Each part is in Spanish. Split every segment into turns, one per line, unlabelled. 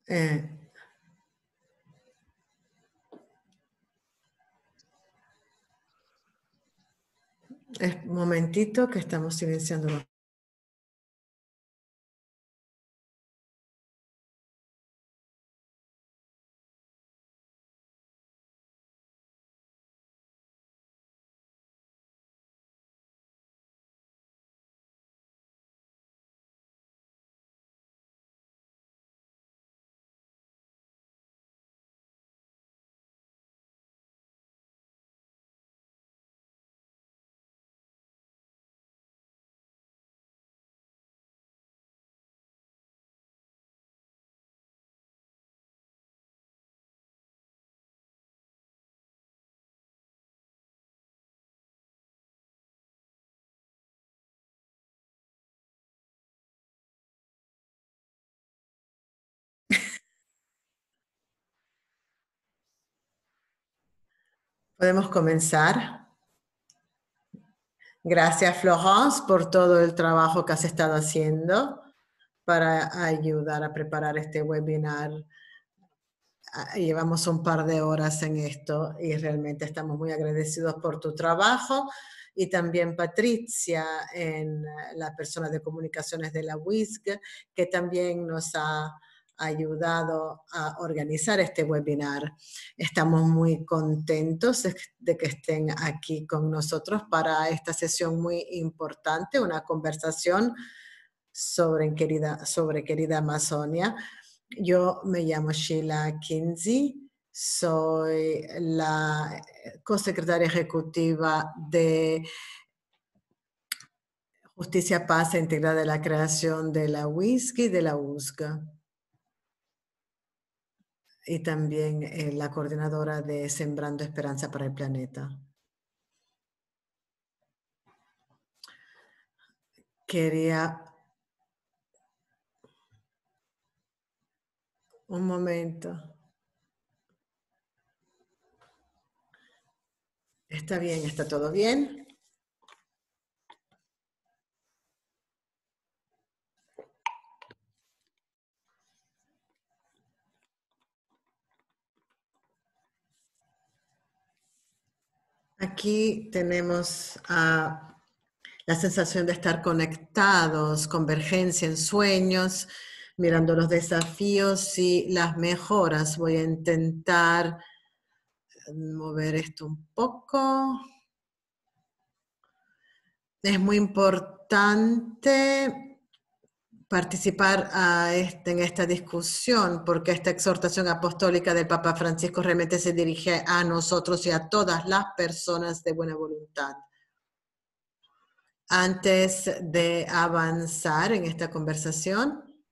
Eh, un momentito que estamos silenciando. ¿Podemos comenzar? Gracias, Florence, por todo el trabajo que has estado haciendo para ayudar a preparar este webinar. Llevamos un par de horas en esto y realmente estamos muy agradecidos por tu trabajo. Y también Patricia, en la persona de comunicaciones de la WISC, que también nos ha ayudado a organizar este webinar. Estamos muy contentos de que estén aquí con nosotros para esta sesión muy importante, una conversación sobre querida Amazonia. Yo me llamo Sheila Kinsey, soy la cosecretaria ejecutiva de Justicia, Paz e Integridad de la Creación de la WISC y de la USCA. Y también la coordinadora de Sembrando Esperanza para el Planeta. Quería... Un momento. ¿Está bien? ¿Está todo bien? Aquí tenemos la sensación de estar conectados, convergencia en sueños, mirando los desafíos y las mejoras. Voy a intentar mover esto un poco. Es muy importante participar en esta discusión, porque esta exhortación apostólica del Papa Francisco realmente se dirige a nosotros y a todas las personas de buena voluntad. Antes de avanzar en esta conversación,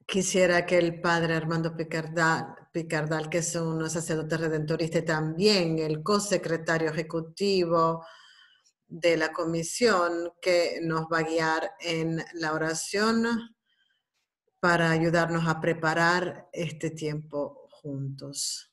quisiera que el padre Armando Picardal, que es un sacerdote redentorista y también el cosecretario ejecutivo de la comisión, que nos va a guiar en la oración para ayudarnos a preparar este tiempo juntos.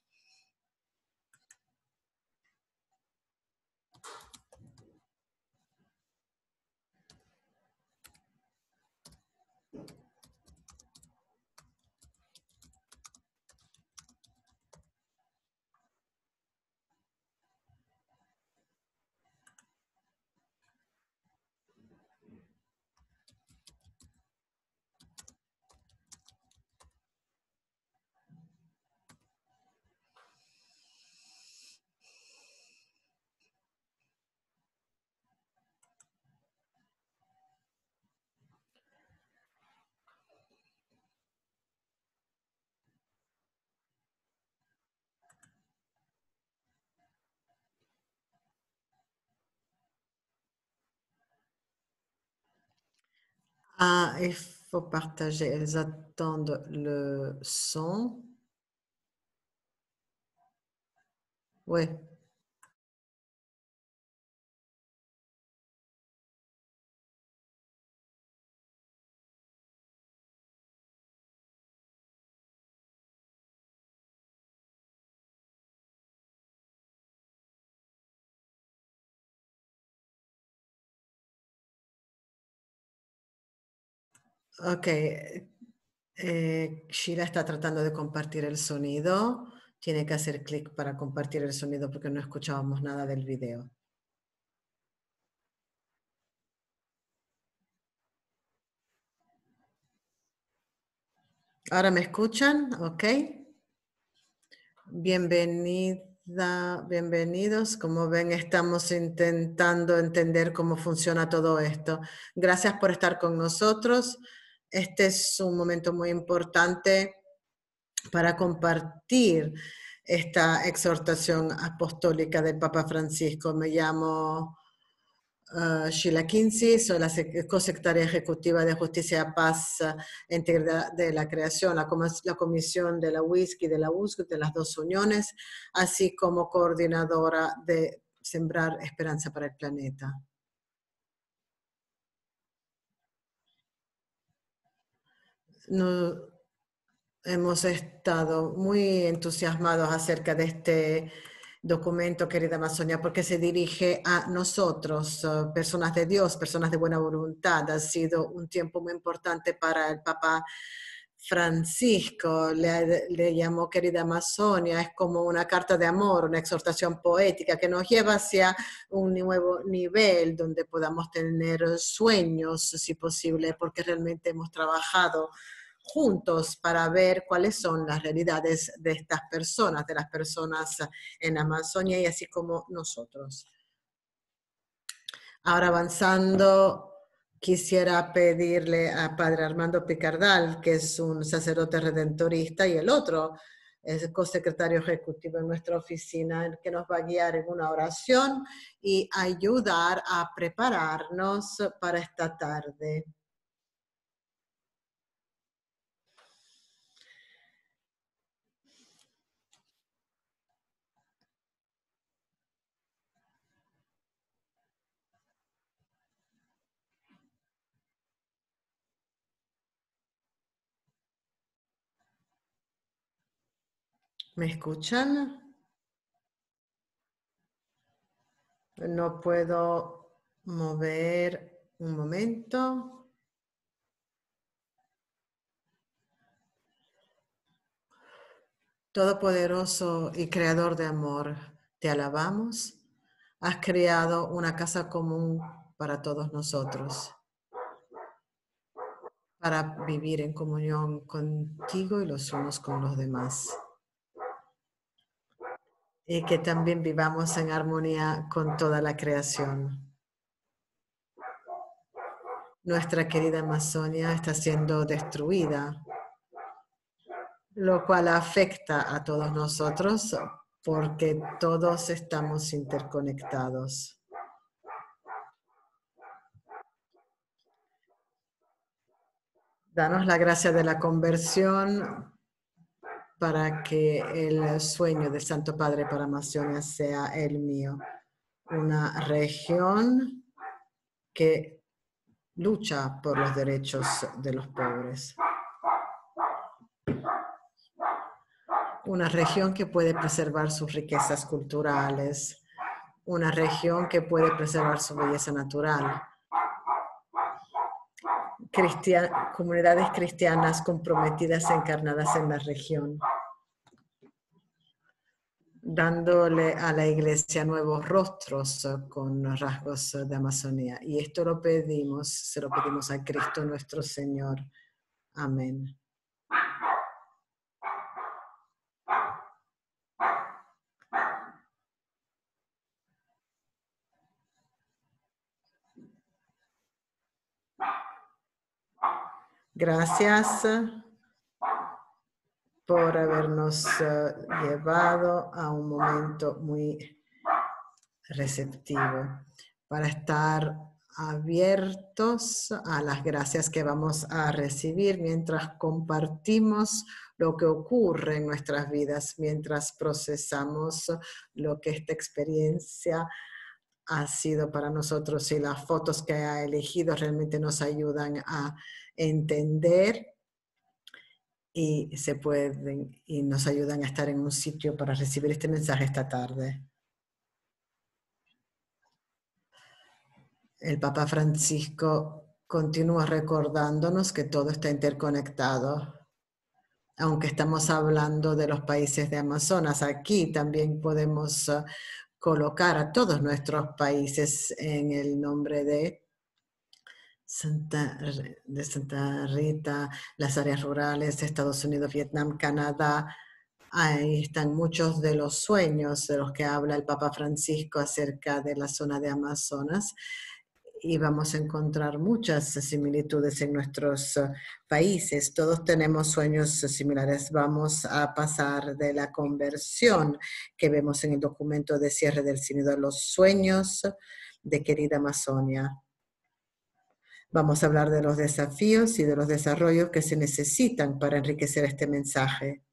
Ah, il faut partager. Elles attendent le son. Oui. Ok. Sheila está tratando de compartir el sonido. Tiene que hacer clic para compartir el sonido porque no escuchábamos nada del video. ¿Ahora me escuchan? Ok. Bienvenidos. Como ven, estamos intentando entender cómo funciona todo esto. Gracias por estar con nosotros. Este es un momento muy importante para compartir esta exhortación apostólica del Papa Francisco. Me llamo Sheila Kinsey, soy la cosecretaria ejecutiva de Justicia, Paz e Integridad de la Creación, la comisión de la WISC y de la USC, de las dos uniones, así como coordinadora de Sembrar Esperanza para el Planeta. Hemos estado muy entusiasmados acerca de este documento, querida Amazonia, porque se dirige a nosotros, personas de Dios, personas de buena voluntad. Ha sido un tiempo muy importante para el Papa Francisco. Le llamó querida Amazonia. Es como una carta de amor, una exhortación poética que nos lleva hacia un nuevo nivel donde podamos tener sueños, si posible, porque realmente hemos trabajado juntos para ver cuáles son las realidades de estas personas, de las personas en Amazonia y así como nosotros. Ahora avanzando, quisiera pedirle a Padre Armando Picardal, que es un sacerdote redentorista, y el otro es el cosecretario ejecutivo en nuestra oficina, que nos va a guiar en una oración y ayudar a prepararnos para esta tarde. ¿Me escuchan? No puedo mover un momento. Todopoderoso y creador de amor, te alabamos. Has creado una casa común para todos nosotros, para vivir en comunión contigo y los unos con los demás. Y que también vivamos en armonía con toda la creación. Nuestra querida Amazonia está siendo destruida, lo cual afecta a todos nosotros porque todos estamos interconectados. Danos la gracia de la conversión para que el sueño del Santo Padre para Amazonia sea el mío. Una región que lucha por los derechos de los pobres. Una región que puede preservar sus riquezas culturales. Una región que puede preservar su belleza natural. Comunidades cristianas comprometidas, encarnadas en la región, dándole a la iglesia nuevos rostros con rasgos de Amazonía. Y esto lo pedimos, se lo pedimos a Cristo nuestro Señor. Amén. Gracias por habernos llevado a un momento muy receptivo para estar abiertos a las gracias que vamos a recibir mientras compartimos lo que ocurre en nuestras vidas, mientras procesamos lo que esta experiencia ha sido para nosotros y las fotos que ha elegido realmente nos ayudan a entender y nos ayudan a estar en un sitio para recibir este mensaje esta tarde. El Papa Francisco continúa recordándonos que todo está interconectado. aunque estamos hablando de los países de Amazonas, aquí también podemos colocar a todos nuestros países en el nombre de Santa Rita, las áreas rurales de Estados Unidos, Vietnam, Canadá. Ahí están muchos de los sueños de los que habla el Papa Francisco acerca de la zona de Amazonas. Y vamos a encontrar muchas similitudes en nuestros países. Todos tenemos sueños similares. Vamos a pasar de la conversión que vemos en el documento de cierre del sínodo a los sueños de querida Amazonia. Vamos a hablar de los desafíos y de los desarrollos que se necesitan para enriquecer este mensaje.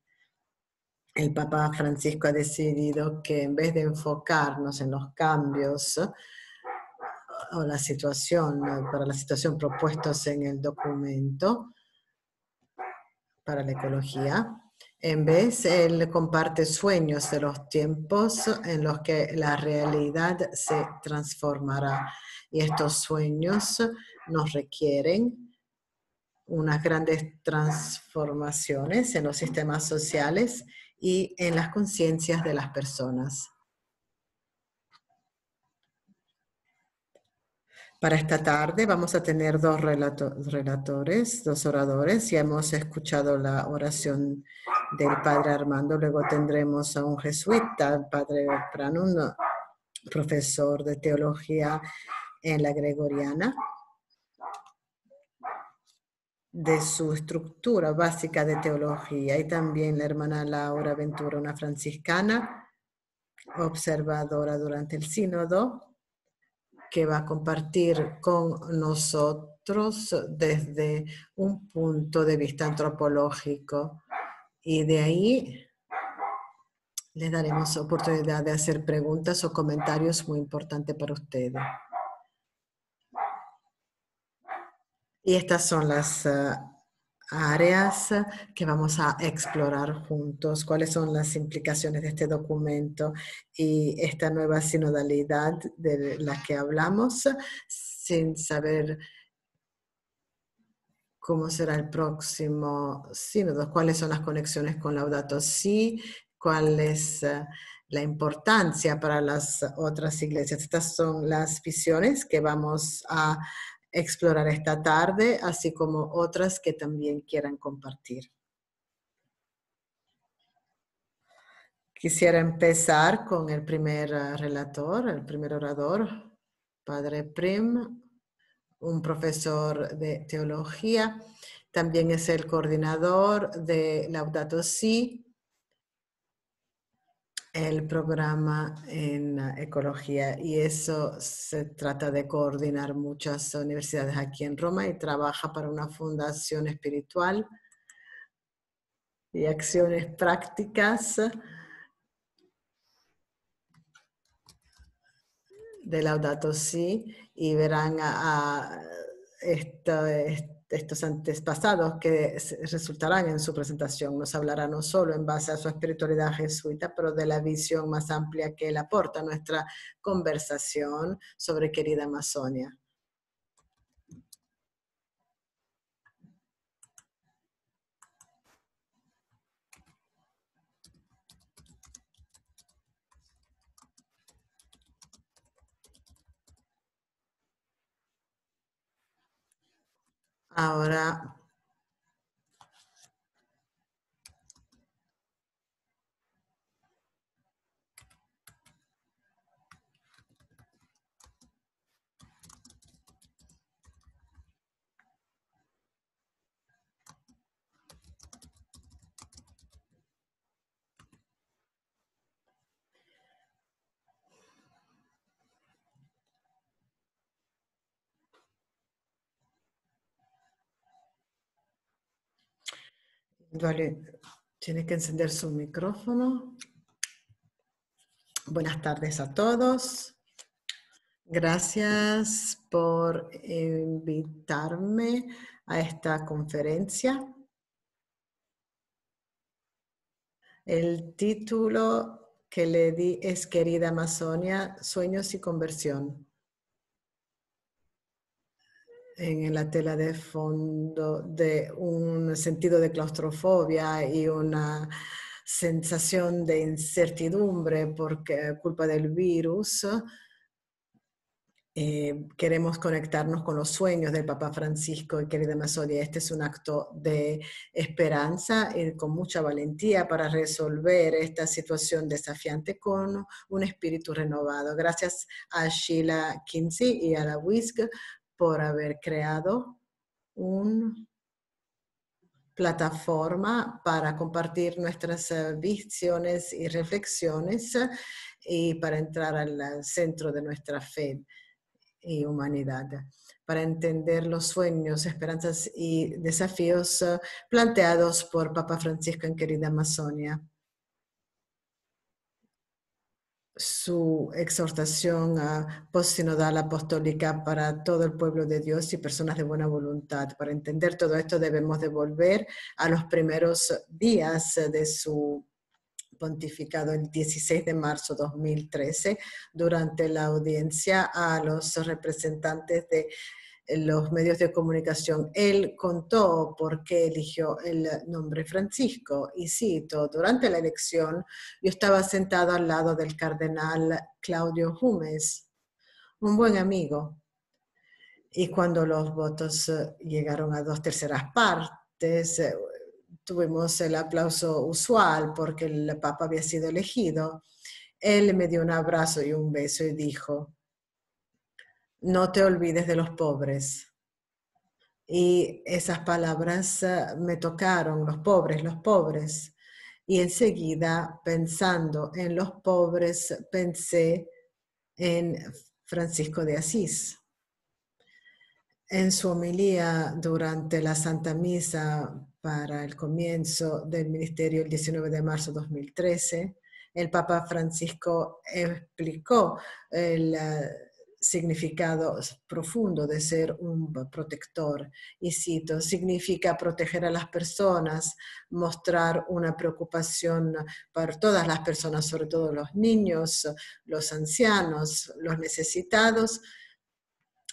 El Papa Francisco ha decidido que en vez de enfocarnos en los cambios o la situación, para la situación propuestos en el documento para la ecología, en vez él comparte sueños de los tiempos en los que la realidad se transformará. Y estos sueños nos requieren unas grandes transformaciones en los sistemas sociales y en las conciencias de las personas. Para esta tarde vamos a tener dos relatores, dos oradores. Ya hemos escuchado la oración del Padre Armando, luego tendremos a un jesuita, el Padre Branun, profesor de teología en la Gregoriana, de su estructura básica de teología, y también la hermana Laura Ventura, una franciscana, observadora durante el sínodo, que va a compartir con nosotros desde un punto de vista antropológico. Y de ahí les daremos oportunidad de hacer preguntas o comentarios muy importantes para ustedes. Y estas son las áreas que vamos a explorar juntos, cuáles son las implicaciones de este documento y esta nueva sinodalidad de la que hablamos, sin saber cómo será el próximo sínodo, cuáles son las conexiones con Laudato Si, cuál es la importancia para las otras iglesias. Estas son las visiones que vamos a explorar esta tarde, así como otras que también quieran compartir. Quisiera empezar con el primer relator, el primer orador, Padre Prim, un profesor de teología. También es el coordinador de Laudato Si, el programa en ecología, y eso se trata de coordinar muchas universidades aquí en Roma, y trabaja para una fundación espiritual y acciones prácticas de Laudato Si, y verán a estos antepasados que resultarán en su presentación. Nos hablará no solo en base a su espiritualidad jesuita, pero de la visión más amplia que él aporta a nuestra conversación sobre querida Amazonia. Ahora, vale, tiene que encender su micrófono. Buenas tardes a todos. Gracias por invitarme a esta conferencia. El título que le di es Querida Amazonia, Sueños y Conversión. en la tela de fondo de un sentido de claustrofobia y una sensación de incertidumbre por culpa del virus. Queremos conectarnos con los sueños del Papa Francisco y querida Masodia. Este es un acto de esperanza y con mucha valentía para resolver esta situación desafiante con un espíritu renovado. Gracias a Sheila Kinsey y a la WISC por haber creado una plataforma para compartir nuestras visiones y reflexiones y para entrar al centro de nuestra fe y humanidad, para entender los sueños, esperanzas y desafíos planteados por Papa Francisco en querida Amazonia. Su exhortación postsinodal apostólica para todo el pueblo de Dios y personas de buena voluntad. Para entender todo esto debemos de volver a los primeros días de su pontificado el 16 de marzo de 2013 durante la audiencia a los representantes de los medios de comunicación. Él contó por qué eligió el nombre Francisco y cito: durante la elección yo estaba sentado al lado del cardenal Claudio Humes, un buen amigo, y cuando los votos llegaron a 2/3 partes, tuvimos el aplauso usual porque el Papa había sido elegido. Él me dio un abrazo y un beso y dijo: no te olvides de los pobres. Y esas palabras me tocaron, los pobres, los pobres. Y enseguida, pensando en los pobres, pensé en Francisco de Asís. En su homilía durante la Santa Misa para el comienzo del ministerio el 19 de marzo de 2013, el Papa Francisco explicó el significado profundo de ser un protector. Y cito: significa proteger a las personas, mostrar una preocupación por todas las personas, sobre todo los niños, los ancianos, los necesitados,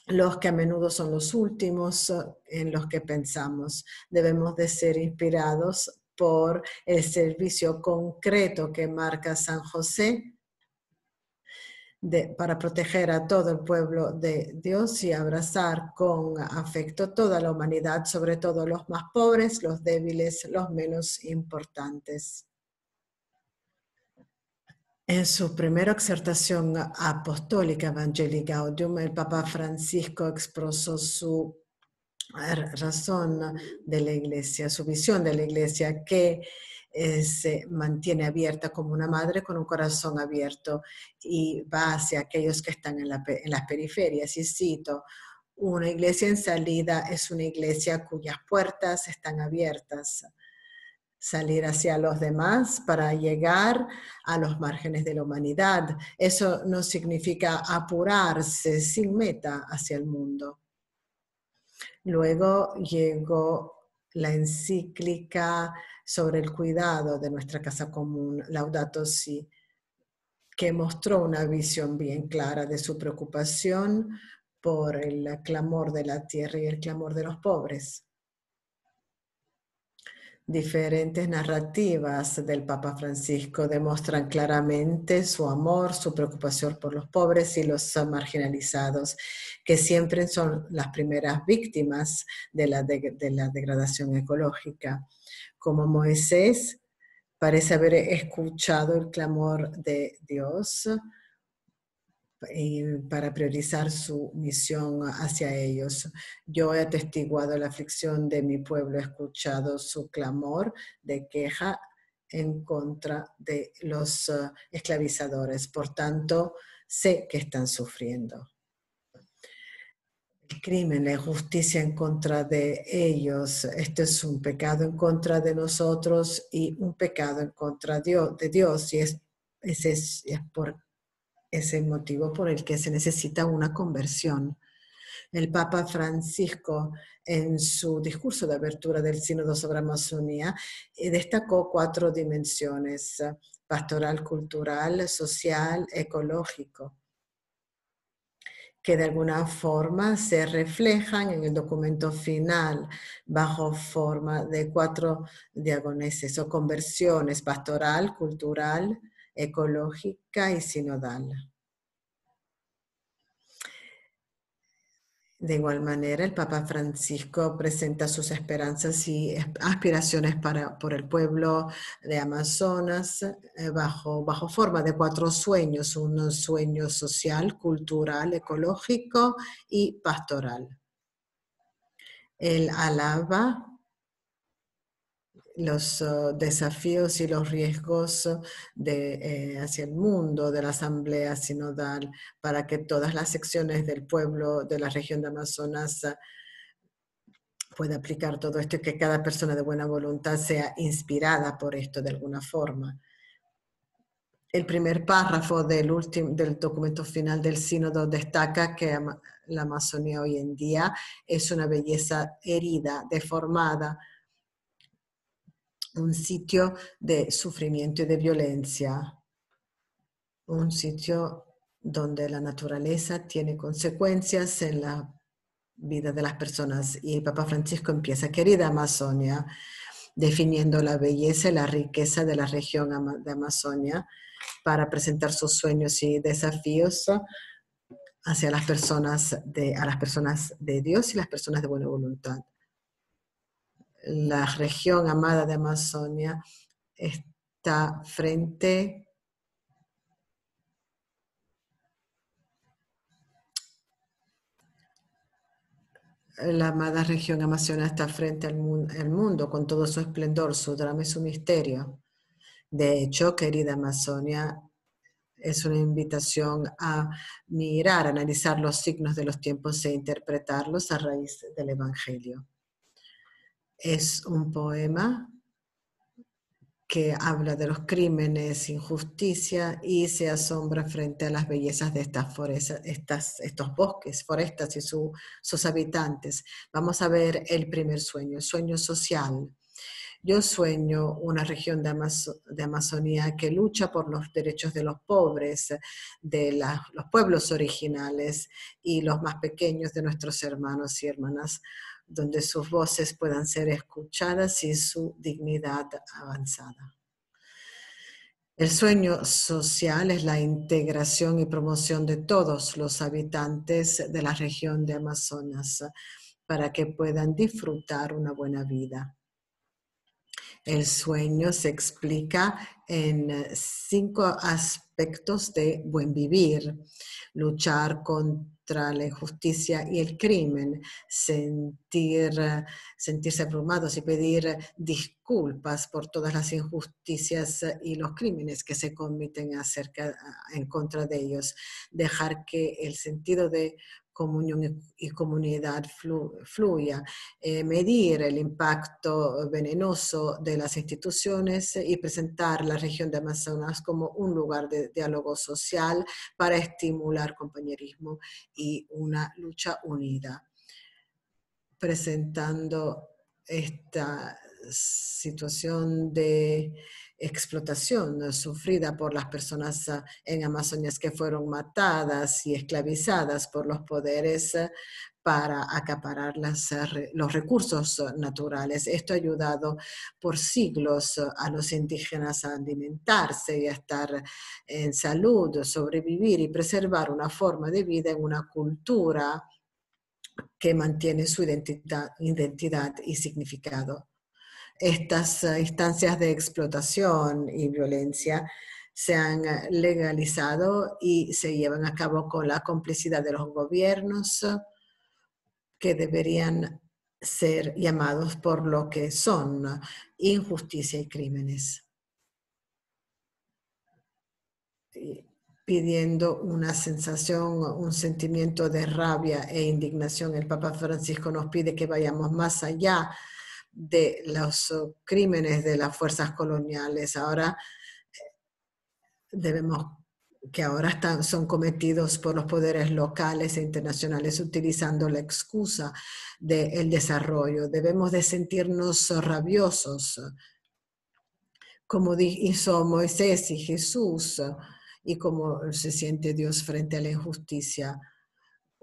los que a menudo son los últimos en los que pensamos. Debemos de ser inspirados por el servicio concreto que marca San José para proteger a todo el pueblo de Dios y abrazar con afecto toda la humanidad, sobre todo los más pobres, los débiles, los menos importantes. En su primera exhortación apostólica Evangelii Gaudium, el Papa Francisco expresó su razón de la Iglesia, su visión de la Iglesia, que se mantiene abierta como una madre con un corazón abierto y va hacia aquellos que están en las periferias. Y cito: una iglesia en salida es una iglesia cuyas puertas están abiertas. Salir hacia los demás para llegar a los márgenes de la humanidad. Eso no significa apurarse sin meta hacia el mundo. Luego llegó la encíclica sobre el cuidado de nuestra casa común, Laudato Si, que mostró una visión bien clara de su preocupación por el clamor de la tierra y el clamor de los pobres. Diferentes narrativas del Papa Francisco demuestran claramente su amor, su preocupación por los pobres y los marginalizados, que siempre son las primeras víctimas de la degradación ecológica. Como Moisés, parece haber escuchado el clamor de Dios para priorizar su misión hacia ellos. Yo he atestiguado la aflicción de mi pueblo, he escuchado su clamor de queja en contra de los esclavizadores. Por tanto, sé que están sufriendo. El crimen, la injusticia en contra de ellos, este es un pecado en contra de nosotros y un pecado en contra de Dios. Y es por ese motivo por el que se necesita una conversión. El Papa Francisco, en su discurso de apertura del Sínodo sobre Amazonía, destacó 4 dimensiones: pastoral, cultural, social, ecológico, que de alguna forma se reflejan en el documento final bajo forma de 4 diagoneses o conversiones: pastoral, cultural, ecológica y sinodal. De igual manera, el Papa Francisco presenta sus esperanzas y aspiraciones por el pueblo de Amazonas bajo forma de 4 sueños: un sueño social, cultural, ecológico y pastoral. Él alaba los desafíos y los riesgos hacia el mundo de la Asamblea Sinodal para que todas las secciones del pueblo de la región de Amazonas pueda aplicar todo esto y que cada persona de buena voluntad sea inspirada por esto de alguna forma. El primer párrafo del documento final del sínodo destaca que la Amazonía hoy en día es una belleza herida, deformada, un sitio de sufrimiento y de violencia, un sitio donde la naturaleza tiene consecuencias en la vida de las personas. Y el Papa Francisco empieza: querida Amazonia, definiendo la belleza y la riqueza de la región de Amazonia para presentar sus sueños y desafíos hacia las personas a las personas de Dios y las personas de buena voluntad. La región amada de Amazonia está frente la amada región amazona está frente al mundo con todo su esplendor, su drama y su misterio. De hecho, querida Amazonia, es una invitación a mirar, analizar los signos de los tiempos e interpretarlos a raíz del Evangelio. Es un poema que habla de los crímenes, injusticia y se asombra frente a las bellezas de estos bosques, forestas y sus habitantes. Vamos a ver el primer sueño, el sueño social. Yo sueño una región de Amazonía que lucha por los derechos de los pobres, de los pueblos originales y los más pequeños de nuestros hermanos y hermanas, donde sus voces puedan ser escuchadas y su dignidad avanzada. El sueño social es la integración y promoción de todos los habitantes de la región de Amazonas para que puedan disfrutar una buena vida. El sueño se explica en 5 aspectos de buen vivir: luchar contra la injusticia y el crimen, sentirse abrumados y pedir disculpas por todas las injusticias y los crímenes que se cometen en contra de ellos, dejar que el sentido de comunión y comunidad fluya, medir el impacto venenoso de las instituciones y presentar la región de Amazonas como un lugar de diálogo social para estimular compañerismo y una lucha unida. Presentando esta situación de explotación sufrida por las personas en Amazonia que fueron matadas y esclavizadas por los poderes para acaparar los recursos naturales. Esto ha ayudado por siglos a los indígenas a alimentarse y a estar en salud, sobrevivir y preservar una forma de vida en una cultura que mantiene su identidad y significado. Estas instancias de explotación y violencia se han legalizado y se llevan a cabo con la complicidad de los gobiernos que deberían ser llamados por lo que son: injusticia y crímenes. Pidiendo una sensación, un sentimiento de rabia e indignación, el Papa Francisco nos pide que vayamos más allá de los crímenes de las fuerzas coloniales. Ahora son cometidos por los poderes locales e internacionales utilizando la excusa del desarrollo. Debemos de sentirnos rabiosos, como hizo Moisés y Jesús, y como se siente Dios frente a la injusticia.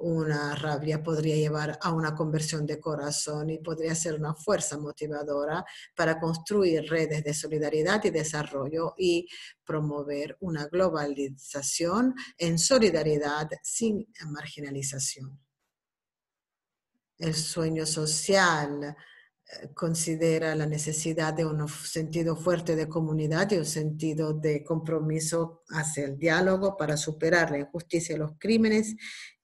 una rabia podría llevar a una conversión de corazón y podría ser una fuerza motivadora para construir redes de solidaridad y desarrollo y promover una globalización en solidaridad sin marginalización. El sueño social considera la necesidad de un sentido fuerte de comunidad y un sentido de compromiso hacia el diálogo para superar la injusticia y los crímenes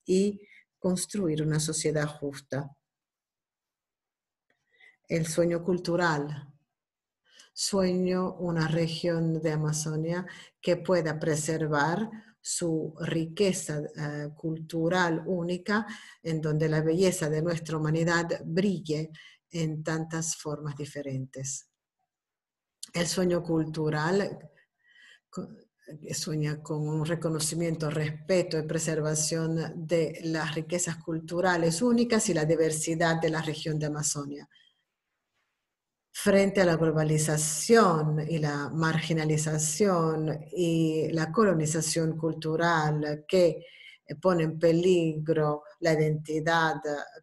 y construir una sociedad justa. El sueño cultural. Sueño una región de Amazonia que pueda preservar su riqueza cultural única, en donde la belleza de nuestra humanidad brille en tantas formas diferentes. El sueño cultural sueña con un reconocimiento, respeto y preservación de las riquezas culturales únicas y la diversidad de la región de Amazonia. Frente a la globalización y la marginalización y la colonización cultural que pone en peligro la identidad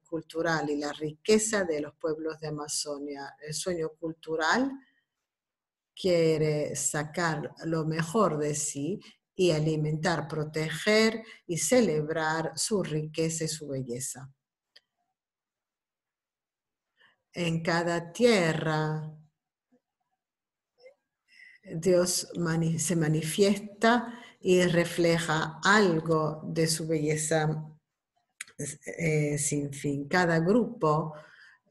cultural y la riqueza de los pueblos de Amazonia, el sueño cultural quiere sacar lo mejor de sí y alimentar, proteger y celebrar su riqueza y su belleza. En cada tierra, Dios se manifiesta y refleja algo de su belleza sin fin. Cada grupo,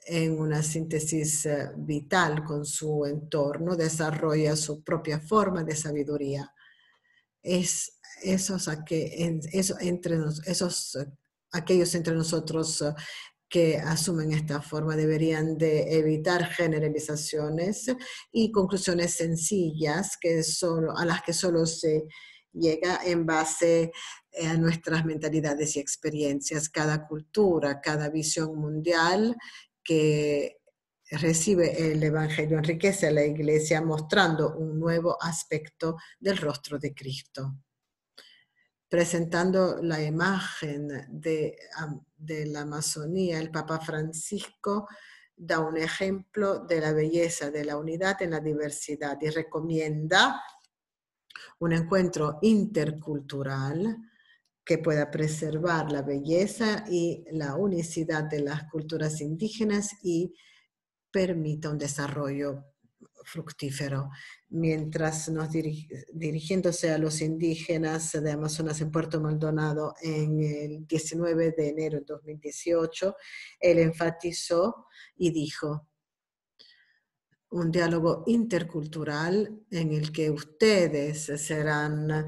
en una síntesis vital con su entorno, desarrolla su propia forma de sabiduría. Aquellos entre nosotros que asumen esta forma deberían de evitar generalizaciones y conclusiones sencillas a las que solo se llega en base a nuestras mentalidades y experiencias. Cada cultura, cada visión mundial que recibe el Evangelio enriquece a la Iglesia mostrando un nuevo aspecto del rostro de Cristo. Presentando la imagen de la Amazonía, el Papa Francisco da un ejemplo de la belleza, de la unidad en la diversidad y recomienda un encuentro intercultural que pueda preservar la belleza y la unicidad de las culturas indígenas y permita un desarrollo fructífero. Mientras dirigiéndose a los indígenas de Amazonas en Puerto Maldonado en el 19 de enero de 2018, él enfatizó y dijo: un diálogo intercultural en el que ustedes serán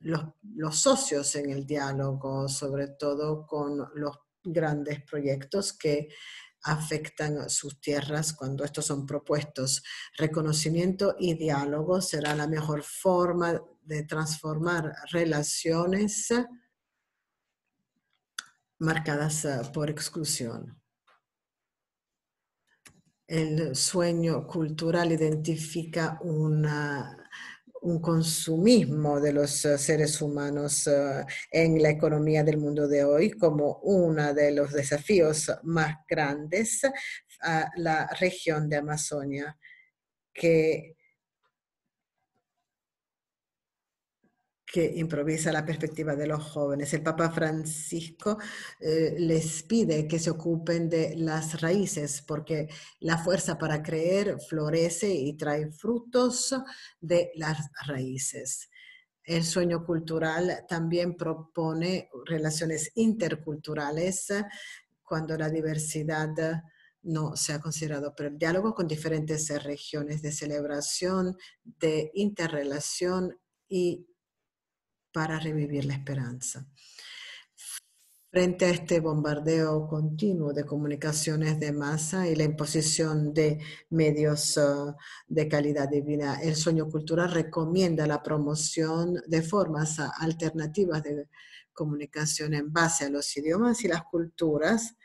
los socios en el diálogo, sobre todo con los grandes proyectos que afectan sus tierras cuando estos son propuestos. Reconocimiento y diálogo será la mejor forma de transformar relaciones marcadas por exclusión. El sueño cultural identifica un consumismo de los seres humanos en la economía del mundo de hoy como uno de los desafíos más grandes a la región de Amazonia, que improvisa la perspectiva de los jóvenes. El Papa Francisco les pide que se ocupen de las raíces, porque la fuerza para creer florece y trae frutos de las raíces. El sueño cultural también propone relaciones interculturales cuando la diversidad no se ha considerado, pero el diálogo con diferentes regiones de celebración, de interrelación y para revivir la esperanza. Frente a este bombardeo continuo de comunicaciones de masa y la imposición de medios de calidad de vida, el sueño cultural recomienda la promoción de formas alternativas de comunicación en base a los idiomas y las culturas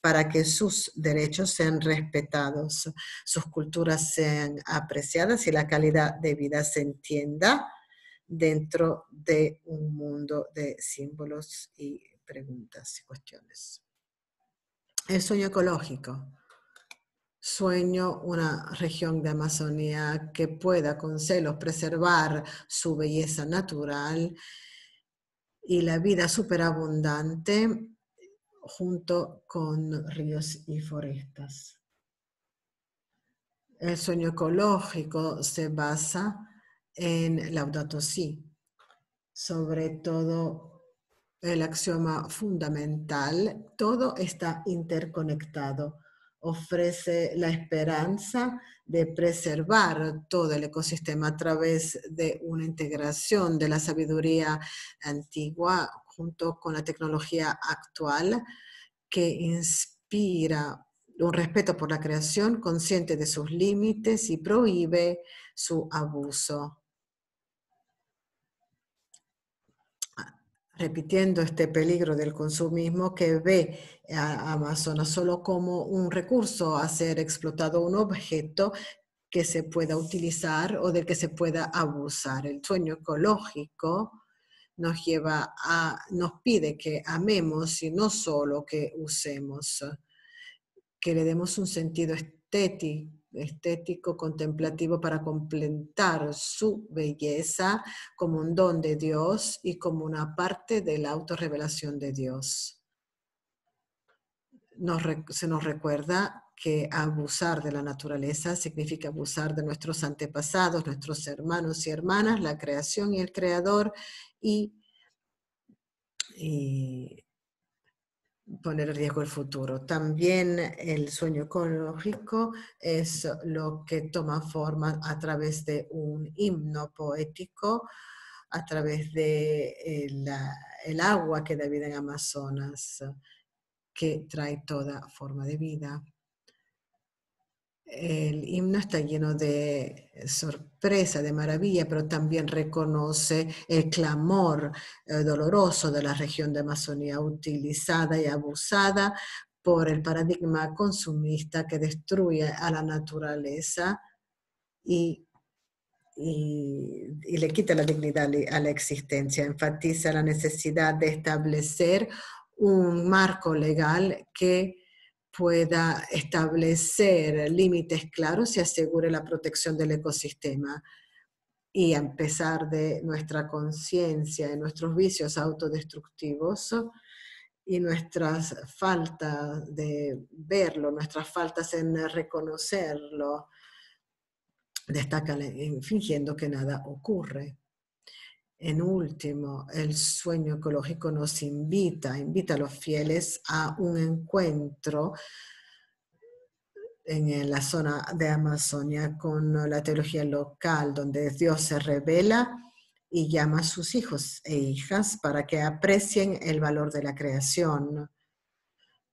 para que sus derechos sean respetados, sus culturas sean apreciadas y la calidad de vida se entienda dentro de un mundo de símbolos y preguntas y cuestiones. El sueño ecológico. Sueño una región de Amazonía que pueda con celos preservar su belleza natural y la vida superabundante junto con ríos y forestas. El sueño ecológico se basa en Laudato Si, sobre todo el axioma fundamental, todo está interconectado. Ofrece la esperanza de preservar todo el ecosistema a través de una integración de la sabiduría antigua junto con la tecnología actual que inspira un respeto por la creación, consciente de sus límites y prohíbe su abuso. Repitiendo este peligro del consumismo que ve a Amazonas solo como un recurso a ser explotado, un objeto que se pueda utilizar o del que se pueda abusar. El sueño ecológico nos pide que amemos y no solo que usemos, que le demos un sentido estético, contemplativo para completar su belleza como un don de Dios y como una parte de la autorrevelación de Dios. Se nos recuerda que abusar de la naturaleza significa abusar de nuestros antepasados, nuestros hermanos y hermanas, la creación y el creador, y poner en riesgo el futuro. También el sueño ecológico es lo que toma forma a través de un himno poético, a través de el agua que da vida en Amazonas, que trae toda forma de vida. El himno está lleno de sorpresa, de maravilla, pero también reconoce el clamor doloroso de la región de Amazonía, utilizada y abusada por el paradigma consumista que destruye a la naturaleza y le quita la dignidad a la existencia. Enfatiza la necesidad de establecer un marco legal que pueda establecer límites claros y asegure la protección del ecosistema. Y a pesar de nuestra conciencia, de nuestros vicios autodestructivos y nuestras faltas de verlo, nuestras faltas en reconocerlo, destacan fingiendo que nada ocurre. En último, el sueño ecológico nos invita a los fieles a un encuentro en la zona de Amazonia con la teología local, donde Dios se revela y llama a sus hijos e hijas para que aprecien el valor de la creación,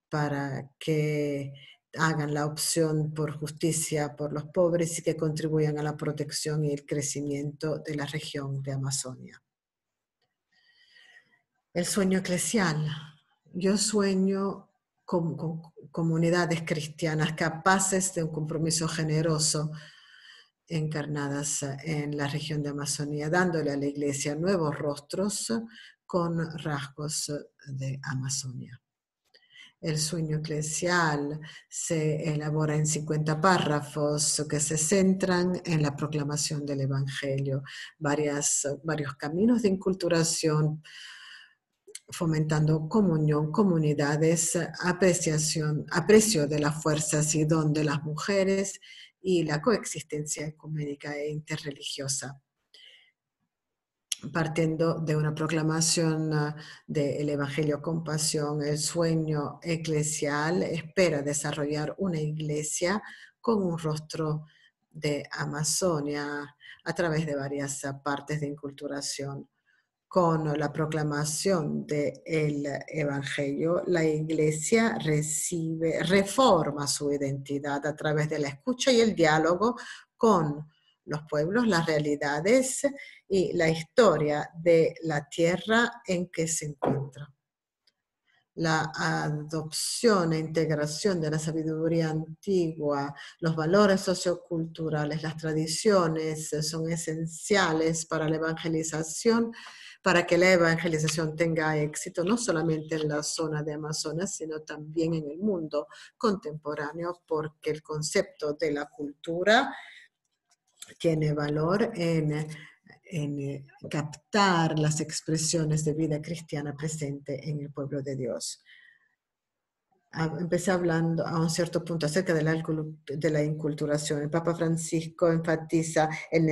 para que hagan la opción por justicia por los pobres y que contribuyan a la protección y el crecimiento de la región de Amazonia. El sueño eclesial. Yo sueño con comunidades cristianas capaces de un compromiso generoso encarnadas en la región de Amazonía, dándole a la iglesia nuevos rostros con rasgos de Amazonia. El sueño eclesial se elabora en 50 párrafos que se centran en la proclamación del Evangelio, varios caminos de inculturación, fomentando comunión, comunidades, aprecio de las fuerzas y don de las mujeres y la coexistencia ecuménica e interreligiosa. Partiendo de una proclamación del Evangelio con pasión, el sueño eclesial espera desarrollar una iglesia con un rostro de Amazonia a través de varias partes de inculturación. Con la proclamación del Evangelio, la iglesia reforma su identidad a través de la escucha y el diálogo con los pueblos, las realidades y la historia de la tierra en que se encuentra. la adopción e integración de la sabiduría antigua, los valores socioculturales, las tradiciones son esenciales para la evangelización, para que la evangelización tenga éxito, no solamente en la zona de Amazonas, sino también en el mundo contemporáneo, porque el concepto de la cultura tiene valor en captar las expresiones de vida cristiana presente en el pueblo de Dios. Empecé hablando a un cierto punto acerca de la inculturación. El Papa Francisco enfatiza en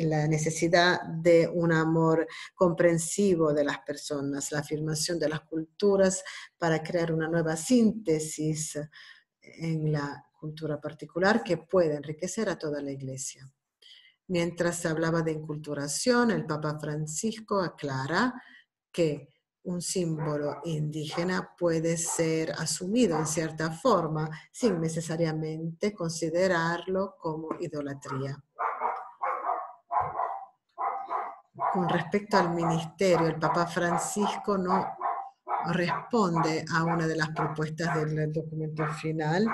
la necesidad de un amor comprensivo de las personas, la afirmación de las culturas para crear una nueva síntesis en la cultura particular que puede enriquecer a toda la Iglesia. Mientras se hablaba de inculturación, el Papa Francisco aclara que un símbolo indígena puede ser asumido en cierta forma sin necesariamente considerarlo como idolatría. Con respecto al ministerio, el Papa Francisco no responde a una de las propuestas del documento final,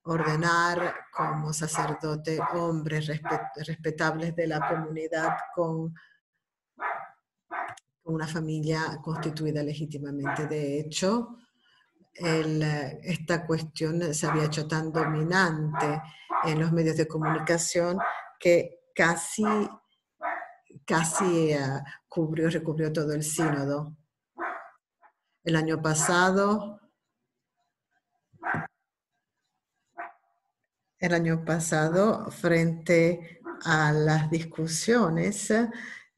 ordenar como sacerdote hombres respetables de la comunidad con una familia constituida legítimamente. De hecho, esta cuestión se había hecho tan dominante en los medios de comunicación que casi recubrió todo el sínodo. El año pasado, frente a las discusiones,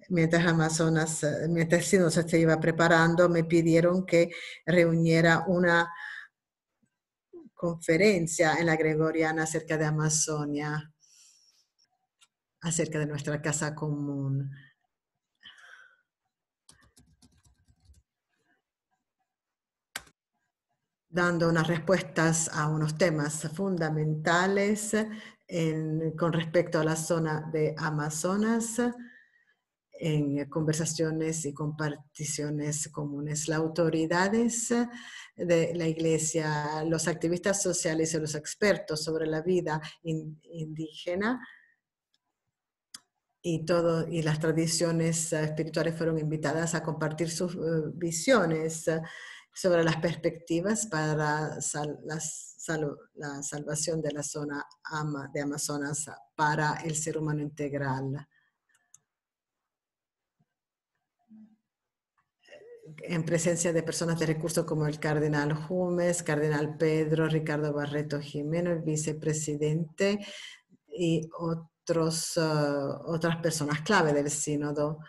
mientras el sínodo se iba preparando, me pidieron que reuniera una conferencia en la Gregoriana acerca de Amazonia, acerca de nuestra casa común. Dando unas respuestas a unos temas fundamentales con respecto a la zona de Amazonas, en conversaciones y comparticiones comunes. Las autoridades de la Iglesia, los activistas sociales y los expertos sobre la vida indígena y las tradiciones espirituales fueron invitadas a compartir sus visiones sobre las perspectivas para la salvación de la zona de Amazonas para el ser humano integral. En presencia de personas de recursos como el cardenal Jumes, cardenal Pedro, Ricardo Barreto Jimeno, el vicepresidente y otras personas clave del sínodo.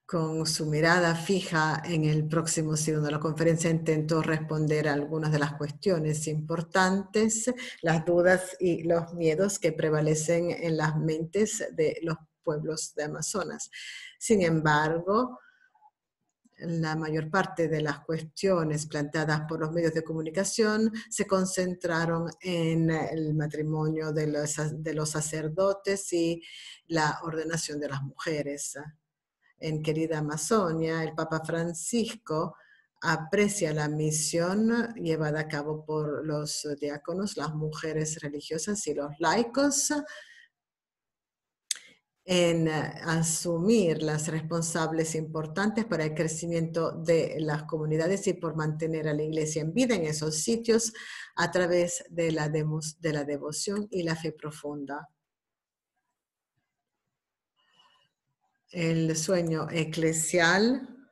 Con su mirada fija en el próximo sínodo, la conferencia intentó responder a algunas de las cuestiones importantes, las dudas y los miedos que prevalecen en las mentes de los pueblos de Amazonas. Sin embargo, la mayor parte de las cuestiones planteadas por los medios de comunicación se concentraron en el matrimonio de los sacerdotes y la ordenación de las mujeres. En querida Amazonia, el Papa Francisco aprecia la misión llevada a cabo por los diáconos, las mujeres religiosas y los laicos en asumir las responsables importantes para el crecimiento de las comunidades y por mantener a la Iglesia en vida en esos sitios a través de la devoción y la fe profunda. El sueño eclesial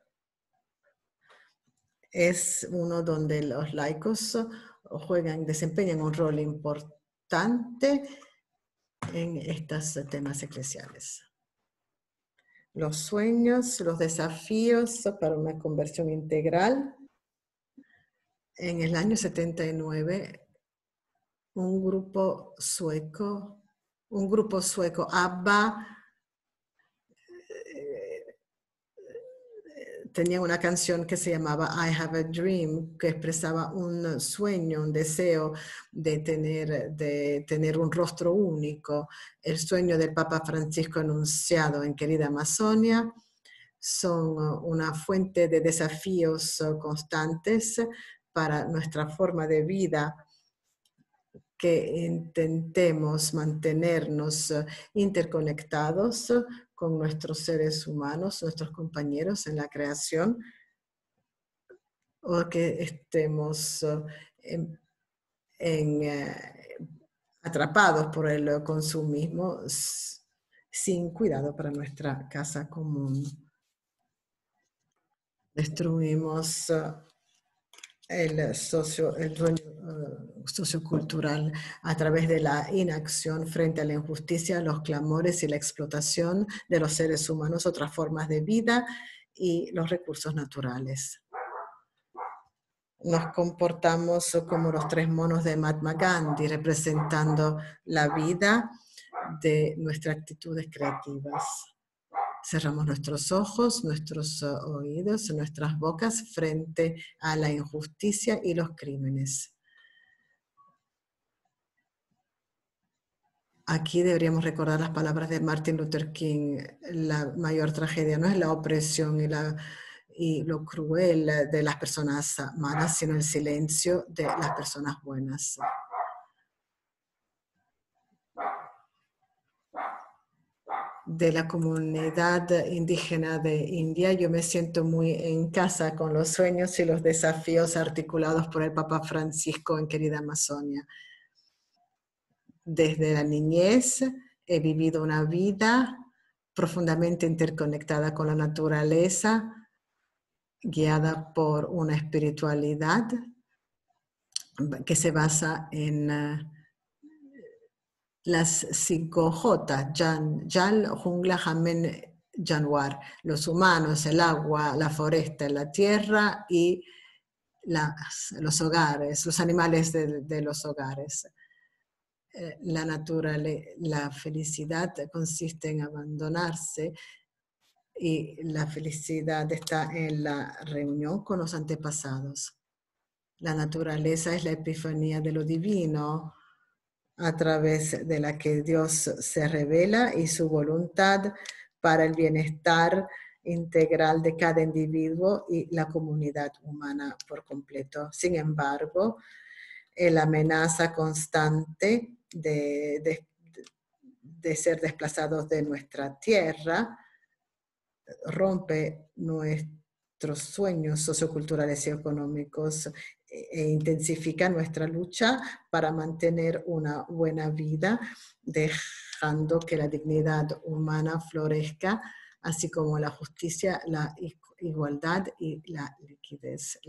es uno donde los laicos desempeñan un rol importante en estos temas eclesiales. Los sueños, los desafíos para una conversión integral. En el año 79, un grupo sueco, ABBA, tenía una canción que se llamaba I Have a Dream, que expresaba un sueño, un deseo de tener un rostro único. El sueño del Papa Francisco anunciado en querida Amazonia son una fuente de desafíos constantes para nuestra forma de vida, que intentemos mantenernos interconectados con nuestros seres humanos, nuestros compañeros en la creación, o que estemos atrapados por el consumismo sin cuidado para nuestra casa común. Destruimos el dueño sociocultural a través de la inacción frente a la injusticia, los clamores y la explotación de los seres humanos, otras formas de vida y los recursos naturales. Nos comportamos como los 3 monos de Mahatma Gandhi, representando la vida de nuestras actitudes creativas. Cerramos nuestros ojos, nuestros oídos, nuestras bocas frente a la injusticia y los crímenes. Aquí deberíamos recordar las palabras de Martin Luther King. La mayor tragedia no es la opresión y lo cruel de las personas malas, sino el silencio de las personas buenas. De la comunidad indígena de India, yo me siento muy en casa con los sueños y los desafíos articulados por el Papa Francisco en Querida Amazonia. Desde la niñez he vivido una vida profundamente interconectada con la naturaleza, guiada por una espiritualidad que se basa en las 5 J, Yal, Jungla, Jamen, Januar, los humanos, el agua, la foresta, la tierra y los hogares, los animales de los hogares. La felicidad consiste en abandonarse y la felicidad está en la reunión con los antepasados. La naturaleza es la epifanía de lo divino, a través de la que Dios se revela y su voluntad para el bienestar integral de cada individuo y la comunidad humana por completo. Sin embargo, la amenaza constante de ser desplazados de nuestra tierra rompe nuestros sueños socioculturales y económicos e intensifica nuestra lucha para mantener una buena vida, dejando que la dignidad humana florezca, así como la justicia, la igualdad y la liquidez.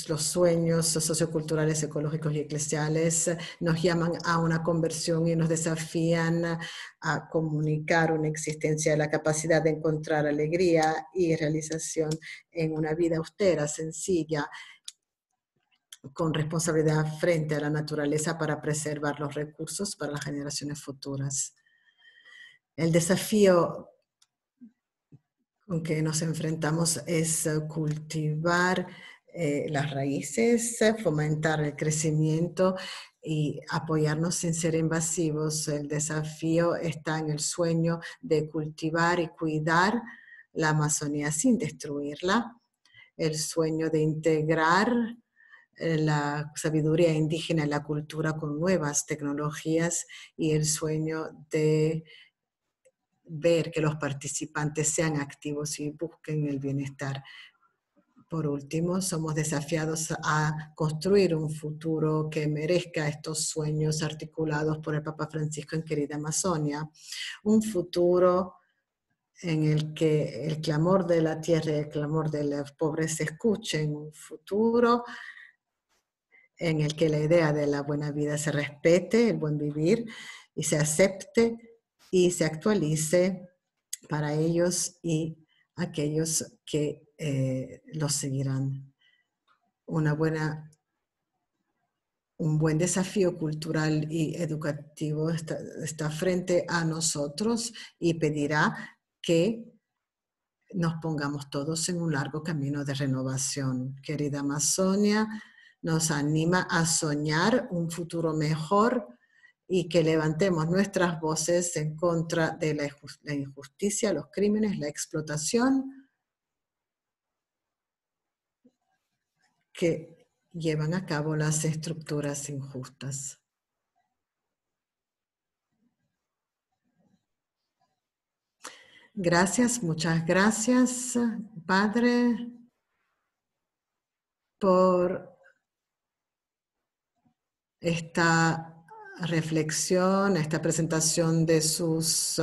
Los sueños socioculturales, ecológicos y eclesiales nos llaman a una conversión y nos desafían a comunicar una existencia de la capacidad de encontrar alegría y realización en una vida austera, sencilla, con responsabilidad frente a la naturaleza para preservar los recursos para las generaciones futuras. El desafío con que nos enfrentamos es cultivar las raíces, fomentar el crecimiento y apoyarnos sin ser invasivos. El desafío está en el sueño de cultivar y cuidar la Amazonía sin destruirla, el sueño de integrar la sabiduría indígena en la cultura con nuevas tecnologías y el sueño de ver que los participantes sean activos y busquen el bienestar. Por último, somos desafiados a construir un futuro que merezca estos sueños articulados por el Papa Francisco en Querida Amazonia. Un futuro en el que el clamor de la tierra y el clamor de los pobres se escuchen. Un futuro en el que la idea de la buena vida se respete, el buen vivir, y se acepte y se actualice para ellos y aquellos que los seguirán. Un buen desafío cultural y educativo está frente a nosotros y pedirá que nos pongamos todos en un largo camino de renovación. Querida Amazonia, nos anima a soñar un futuro mejor y que levantemos nuestras voces en contra de la injusticia, los crímenes, la explotación que llevan a cabo las estructuras injustas. Gracias, muchas gracias, Padre, por esta reflexión, esta presentación de sus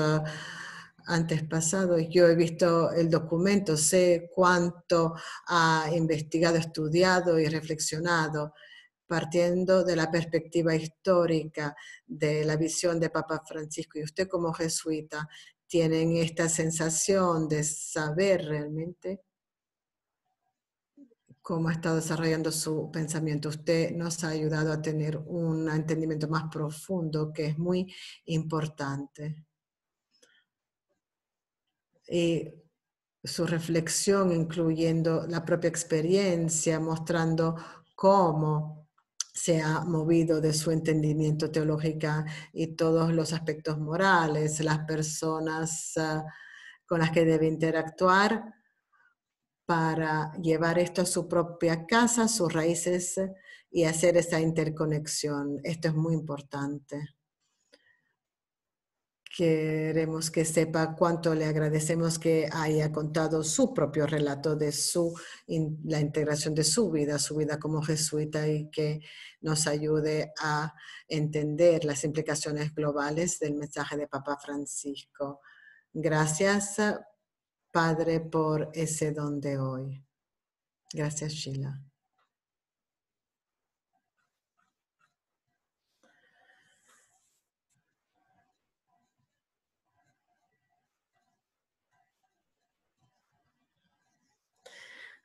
antepasados. Yo he visto el documento, sé cuánto ha investigado, estudiado y reflexionado, partiendo de la perspectiva histórica, de la visión de Papa Francisco. Y usted como jesuita tienen esta sensación de saber realmente cómo ha estado desarrollando su pensamiento. Usted nos ha ayudado a tener un entendimiento más profundo que es muy importante. Y su reflexión, incluyendo la propia experiencia, mostrando cómo se ha movido de su entendimiento teológico y todos los aspectos morales, las personas con las que debe interactuar, para llevar esto a su propia casa, sus raíces y hacer esa interconexión. Esto es muy importante. Queremos que sepa cuánto le agradecemos que haya contado su propio relato de la integración de su vida como jesuita, y que nos ayude a entender las implicaciones globales del mensaje de Papa Francisco. Gracias, Padre, por ese don de hoy. Gracias, Sheila.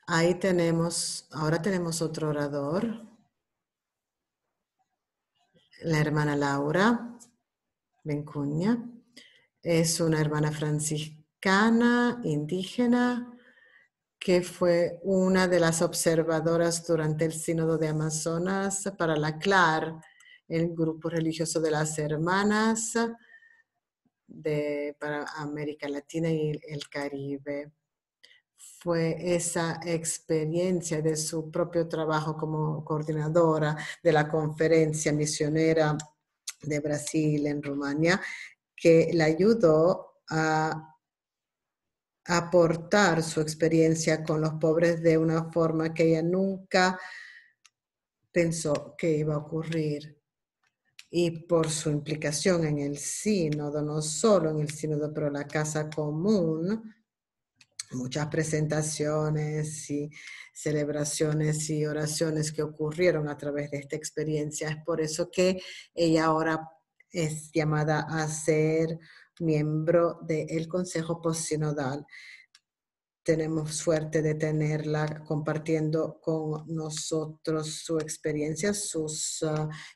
Ahí ahora tenemos otro orador, la hermana Laura Bencuña. Es una hermana franciscana, indígena, que fue una de las observadoras durante el Sínodo de Amazonas para la CLAR, el grupo religioso de las hermanas para América Latina y el Caribe. Fue esa experiencia de su propio trabajo como coordinadora de la conferencia misionera de Brasil en Rumania que la ayudó a aportar su experiencia con los pobres de una forma que ella nunca pensó que iba a ocurrir. Y por su implicación en el sínodo, no solo en el sínodo, pero la casa común, muchas presentaciones y celebraciones y oraciones que ocurrieron a través de esta experiencia. Es por eso que ella ahora es llamada a ser miembro del Consejo Postsinodal. Tenemos suerte de tenerla compartiendo con nosotros su experiencia, sus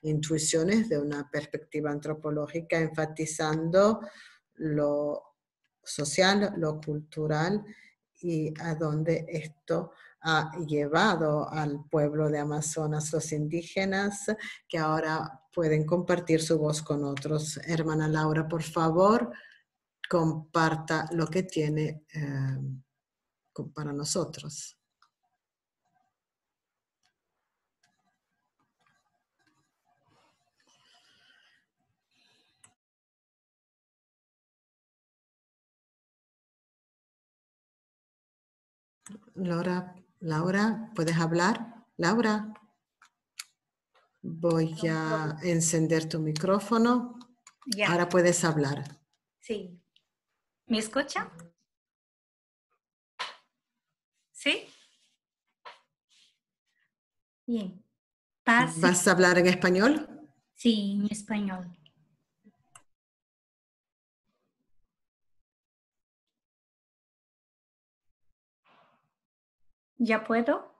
intuiciones de una perspectiva antropológica, enfatizando lo social, lo cultural y a dónde esto ha llevado al pueblo de Amazonas, los indígenas, que ahora pueden compartir su voz con otros. Hermana Laura, por favor, comparta lo que tiene para nosotros. Laura, ¿puedes hablar? Laura, voy a encender tu micrófono.
Ya.
Ahora puedes hablar.
Sí. ¿Me escucha? ¿Sí? Bien. Pase.
¿Vas a hablar en español?
Sí, en español. ¿Ya puedo?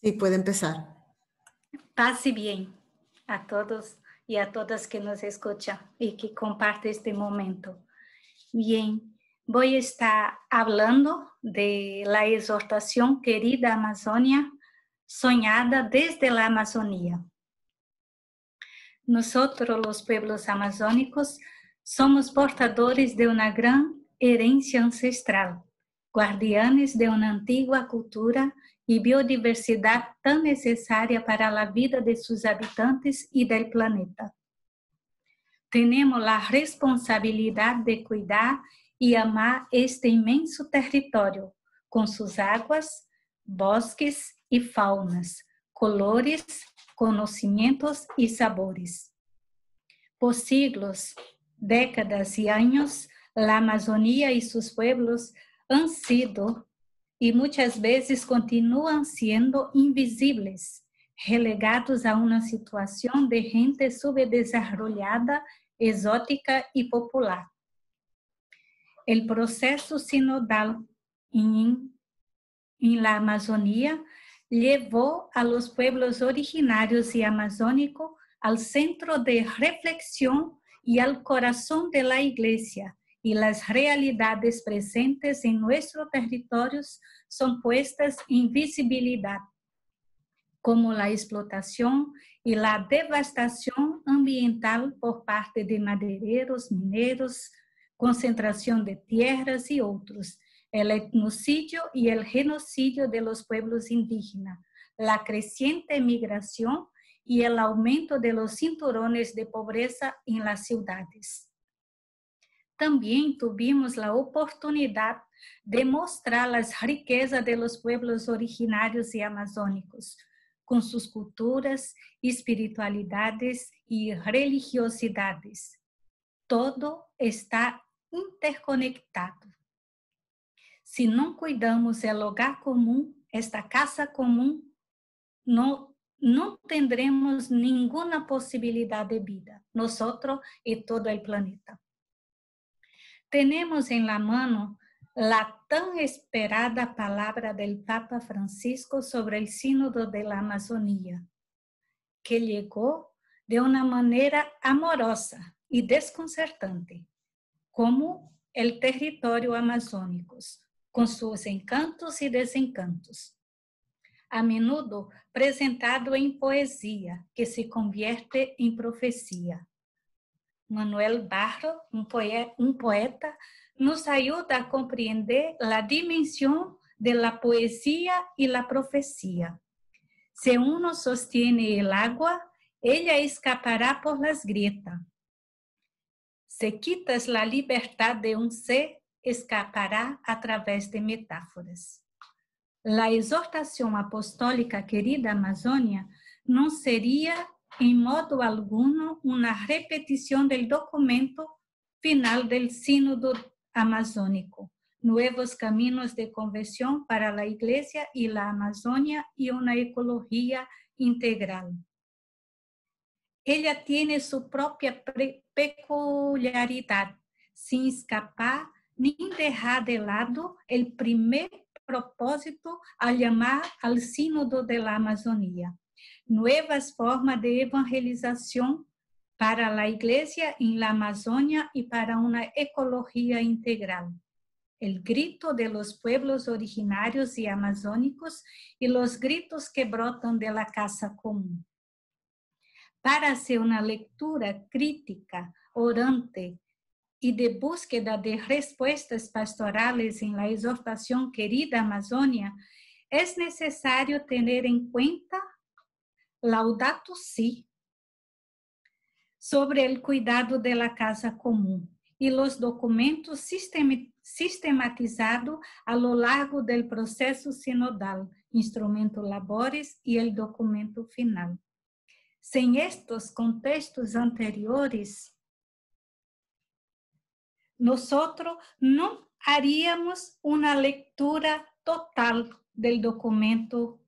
Sí, puede empezar.
Pase bien a todos y a todas que nos escuchan y que comparten este momento. Bien, voy a estar hablando de la exhortación Querida Amazonia, soñada desde la Amazonía. Nosotros, los pueblos amazónicos, somos portadores de una gran herencia ancestral, guardianes de una antigua cultura y biodiversidad tan necesaria para la vida de sus habitantes y del planeta. Tenemos la responsabilidad de cuidar y amar este inmenso territorio, con sus aguas, bosques y faunas, colores, conocimientos y sabores. Por siglos, décadas y años, la Amazonía y sus pueblos han sido y muchas veces continúan siendo invisibles, relegados a una situación de gente subdesarrollada, exótica y popular. El proceso sinodal en la Amazonía llevó a los pueblos originarios y amazónicos al centro de reflexión y al corazón de la Iglesia, y las realidades presentes en nuestros territorios son puestas en visibilidad, como la explotación y la devastación ambiental por parte de madereros, mineros, concentración de tierras y otros, el etnocidio y el genocidio de los pueblos indígenas, la creciente migración y el aumento de los cinturones de pobreza en las ciudades. También tuvimos la oportunidad de mostrar las riquezas de los pueblos originarios y amazónicos, con sus culturas, espiritualidades y religiosidades. Todo está interconectado. Si no cuidamos el hogar común, esta casa común, no tendremos ninguna posibilidad de vida, nosotros y todo el planeta. Tenemos en la mano la tan esperada palabra del Papa Francisco sobre el Sínodo de la Amazonía, que llegó de una manera amorosa y desconcertante, como el territorio amazónico, con sus encantos y desencantos. A menudo presentado en poesía, que se convierte en profecía. Manuel Barro, un poeta, nos ayuda a comprender la dimensión de la poesía y la profecía. Si uno sostiene el agua, ella escapará por las grietas. Si quitas la libertad de un ser, escapará a través de metáforas. La exhortación apostólica Querida Amazonia no sería en modo alguno una repetición del documento final del Sínodo Amazónico, Nuevos Caminos de Conversión para la Iglesia y la Amazonia y una ecología integral. Ella tiene su propia peculiaridad, sin escapar ni dejar de lado el primer propósito al llamar al Sínodo de la Amazonía. Nuevas formas de evangelización para la Iglesia en la Amazonia y para una ecología integral. El grito de los pueblos originarios y amazónicos y los gritos que brotan de la casa común. Para hacer una lectura crítica, orante y de búsqueda de respuestas pastorales en la exhortación Querida Amazonia, es necesario tener en cuenta Laudato Si, sobre el cuidado de la casa común y los documentos sistematizados a lo largo del proceso sinodal, Instrumento Labores y el documento final. Sin estos contextos anteriores, nosotros no haríamos una lectura total del documento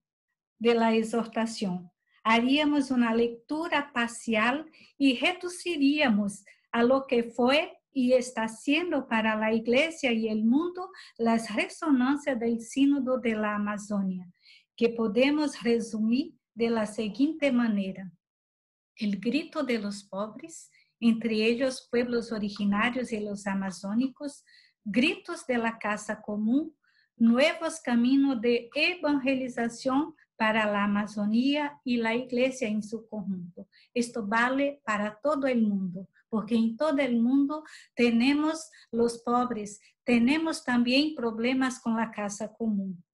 de la exhortación. Haríamos una lectura parcial y reduciríamos a lo que fue y está siendo para la Iglesia y el mundo las resonancias del Sínodo de la Amazonia, que podemos resumir de la siguiente manera. El grito de los pobres, entre ellos pueblos originarios y los amazónicos, gritos de la casa común, nuevos caminos de evangelización para la Amazonía y la Iglesia en su conjunto. Esto vale para todo el mundo, porque en todo el mundo tenemos los pobres, tenemos también problemas con la casa común.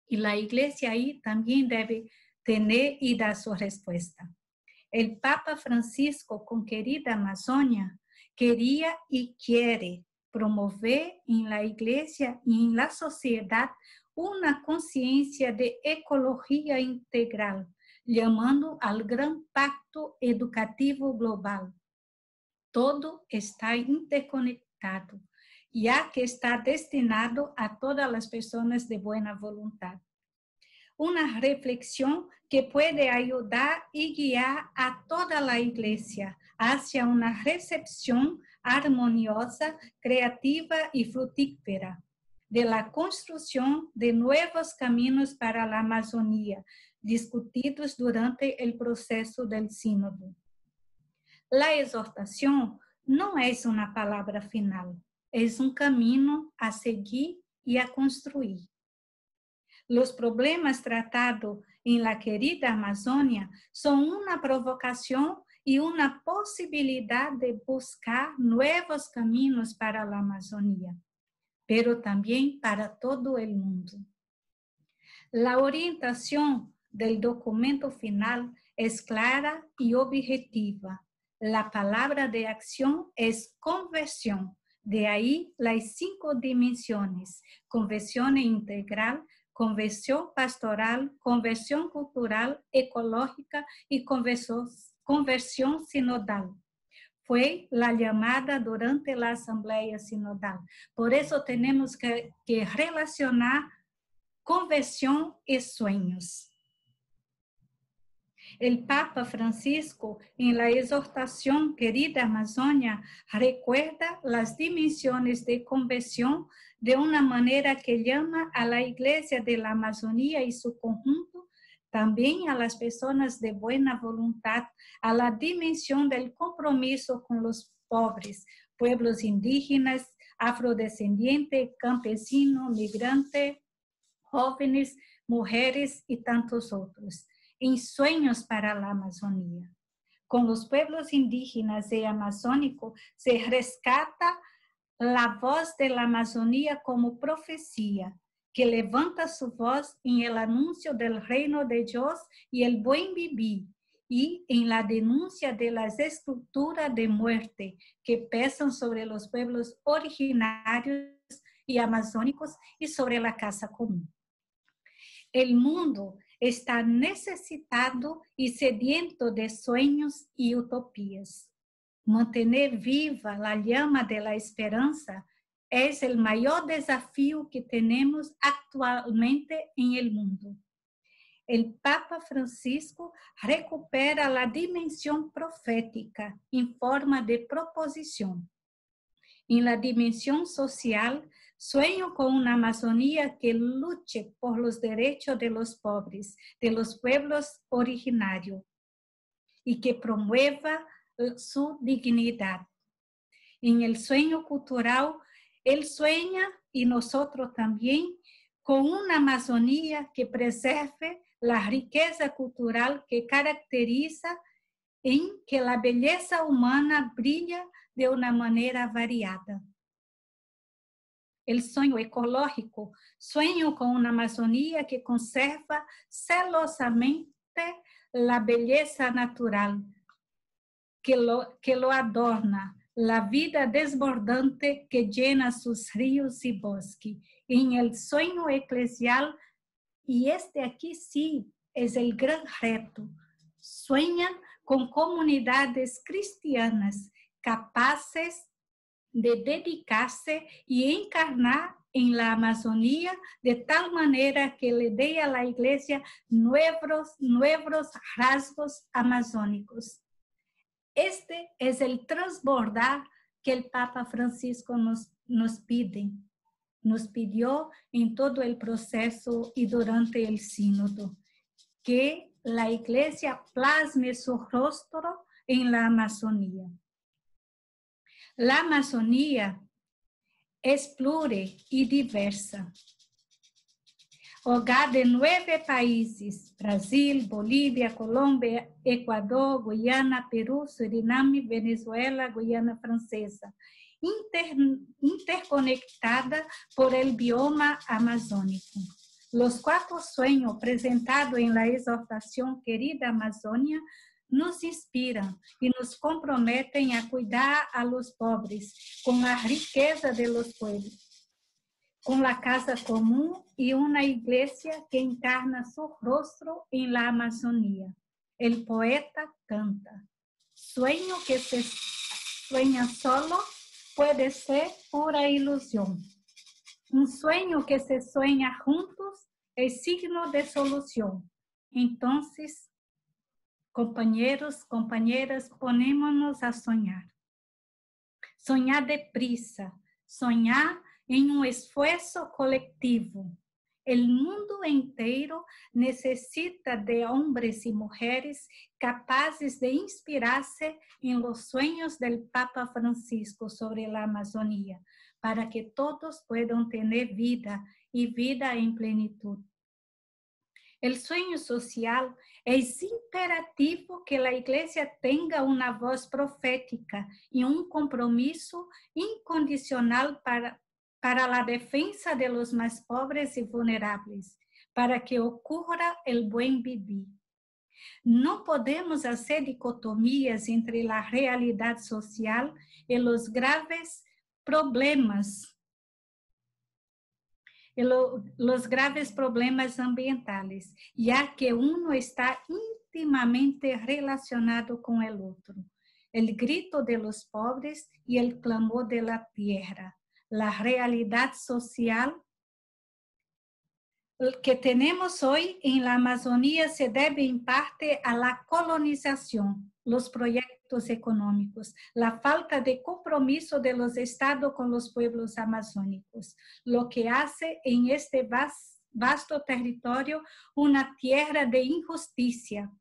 Y la Iglesia ahí también debe tener y dar su respuesta. El Papa Francisco, con Querida Amazonia, quería y quiere promover en la Iglesia y en la sociedad una conciencia de ecología integral, llamando al gran pacto educativo global. Todo está interconectado, ya que está destinado a todas las personas de buena voluntad. Una reflexión que puede ayudar y guiar a toda la Iglesia hacia una recepción armoniosa, creativa y fructífera de la construcción de nuevos caminos para la Amazonía, discutidos durante el proceso del sínodo. La exhortación no es una palabra final, es un camino a seguir y a construir. Los problemas tratados en la querida Amazonia son una provocación y una posibilidad de buscar nuevos caminos para la Amazonía, pero también para todo el mundo. La orientación del documento final es clara y objetiva. La palabra de acción es conversión. De ahí las 5 dimensiones: conversión integral, conversión pastoral, conversión cultural, ecológica y conversión sinodal. Fue la llamada durante la asamblea sinodal. Por eso tenemos que relacionar conversión y sueños. El Papa Francisco, en la exhortación Querida Amazonia, recuerda las dimensiones de conversión de una manera que llama a la Iglesia de la Amazonía y su conjunto, también a las personas de buena voluntad, a la dimensión del compromiso con los pobres, pueblos indígenas, afrodescendientes, campesinos, migrantes, jóvenes, mujeres y tantos otros, en sueños para la Amazonía. Con los pueblos indígenas y amazónicos se rescata la voz de la Amazonía como profecía, que levanta su voz en el anuncio del reino de Dios y el buen vivir, y en la denuncia de las estructuras de muerte que pesan sobre los pueblos originarios y amazónicos y sobre la casa común. El mundo está necesitado y sediento de sueños y utopías. Mantener viva la llama de la esperanza es el mayor desafío que tenemos actualmente en el mundo. El Papa Francisco recupera la dimensión profética en forma de proposición. En la dimensión social, sueño con una Amazonía que luche por los derechos de los pobres, de los pueblos originarios, y que promueva su dignidad. En el sueño cultural, él sueña, y nosotros también, con una Amazonía que preserve la riqueza cultural que caracteriza en que la belleza humana brilla de una manera variada. El sueño ecológico, sueño con una Amazonía que conserva celosamente la belleza natural, que lo adorna, la vida desbordante que llena sus ríos y bosques. En el sueño eclesial, y este aquí sí es el gran reto, sueñan con comunidades cristianas capaces de dedicarse y encarnar en la Amazonía de tal manera que le dé a la Iglesia nuevos rasgos amazónicos. Este es el transbordar que el Papa Francisco nos pide. Nos pidió en todo el proceso y durante el sínodo, que la Iglesia plasme su rostro en la Amazonía. La Amazonía es plural y diversa. Hogar de 9 países: Brasil, Bolívia, Colômbia, Equador, Guiana, Perú, Suriname, Venezuela, Guiana Francesa, interconectada por el bioma amazónico. Los 4 sueños presentados en la exhortación Querida Amazonia nos inspiran y nos comprometen a cuidar a los pobres con la riqueza de los pueblos, con la casa común y una iglesia que encarna su rostro en la Amazonía. El poeta canta: sueño que se sueña solo puede ser pura ilusión. Un sueño que se sueña juntos es signo de solución. Entonces, compañeros, compañeras, ponémonos a soñar. Soñar deprisa, soñar en un esfuerzo colectivo. El mundo entero necesita de hombres y mujeres capaces de inspirarse en los sueños del Papa Francisco sobre la Amazonía, para que todos puedan tener vida y vida en plenitud. El sueño social es imperativo que la Iglesia tenga una voz profética y un compromiso incondicional para la defensa de los más pobres y vulnerables, para que ocurra el buen vivir. No podemos hacer dicotomías entre la realidad social y los graves problemas ambientales, ya que uno está íntimamente relacionado con el otro. El grito de los pobres y el clamor de la tierra. La realidad social que tenemos hoy en la Amazonía se debe en parte a la colonización, los proyectos económicos, la falta de compromiso de los estados con los pueblos amazónicos, lo que hace en este vasto territorio una tierra de injusticia,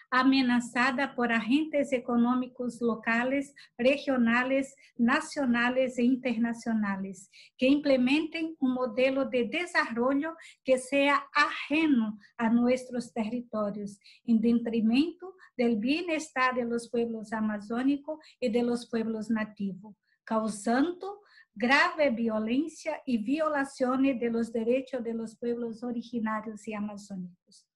amenazada por agentes económicos locales, regionales, nacionales e internacionales, que implementen un modelo de desarrollo que sea ajeno a nuestros territorios, en detrimento del bienestar de los pueblos amazónicos y de los pueblos nativos, causando grave violencia y violaciones de los derechos de los pueblos originarios y amazónicos.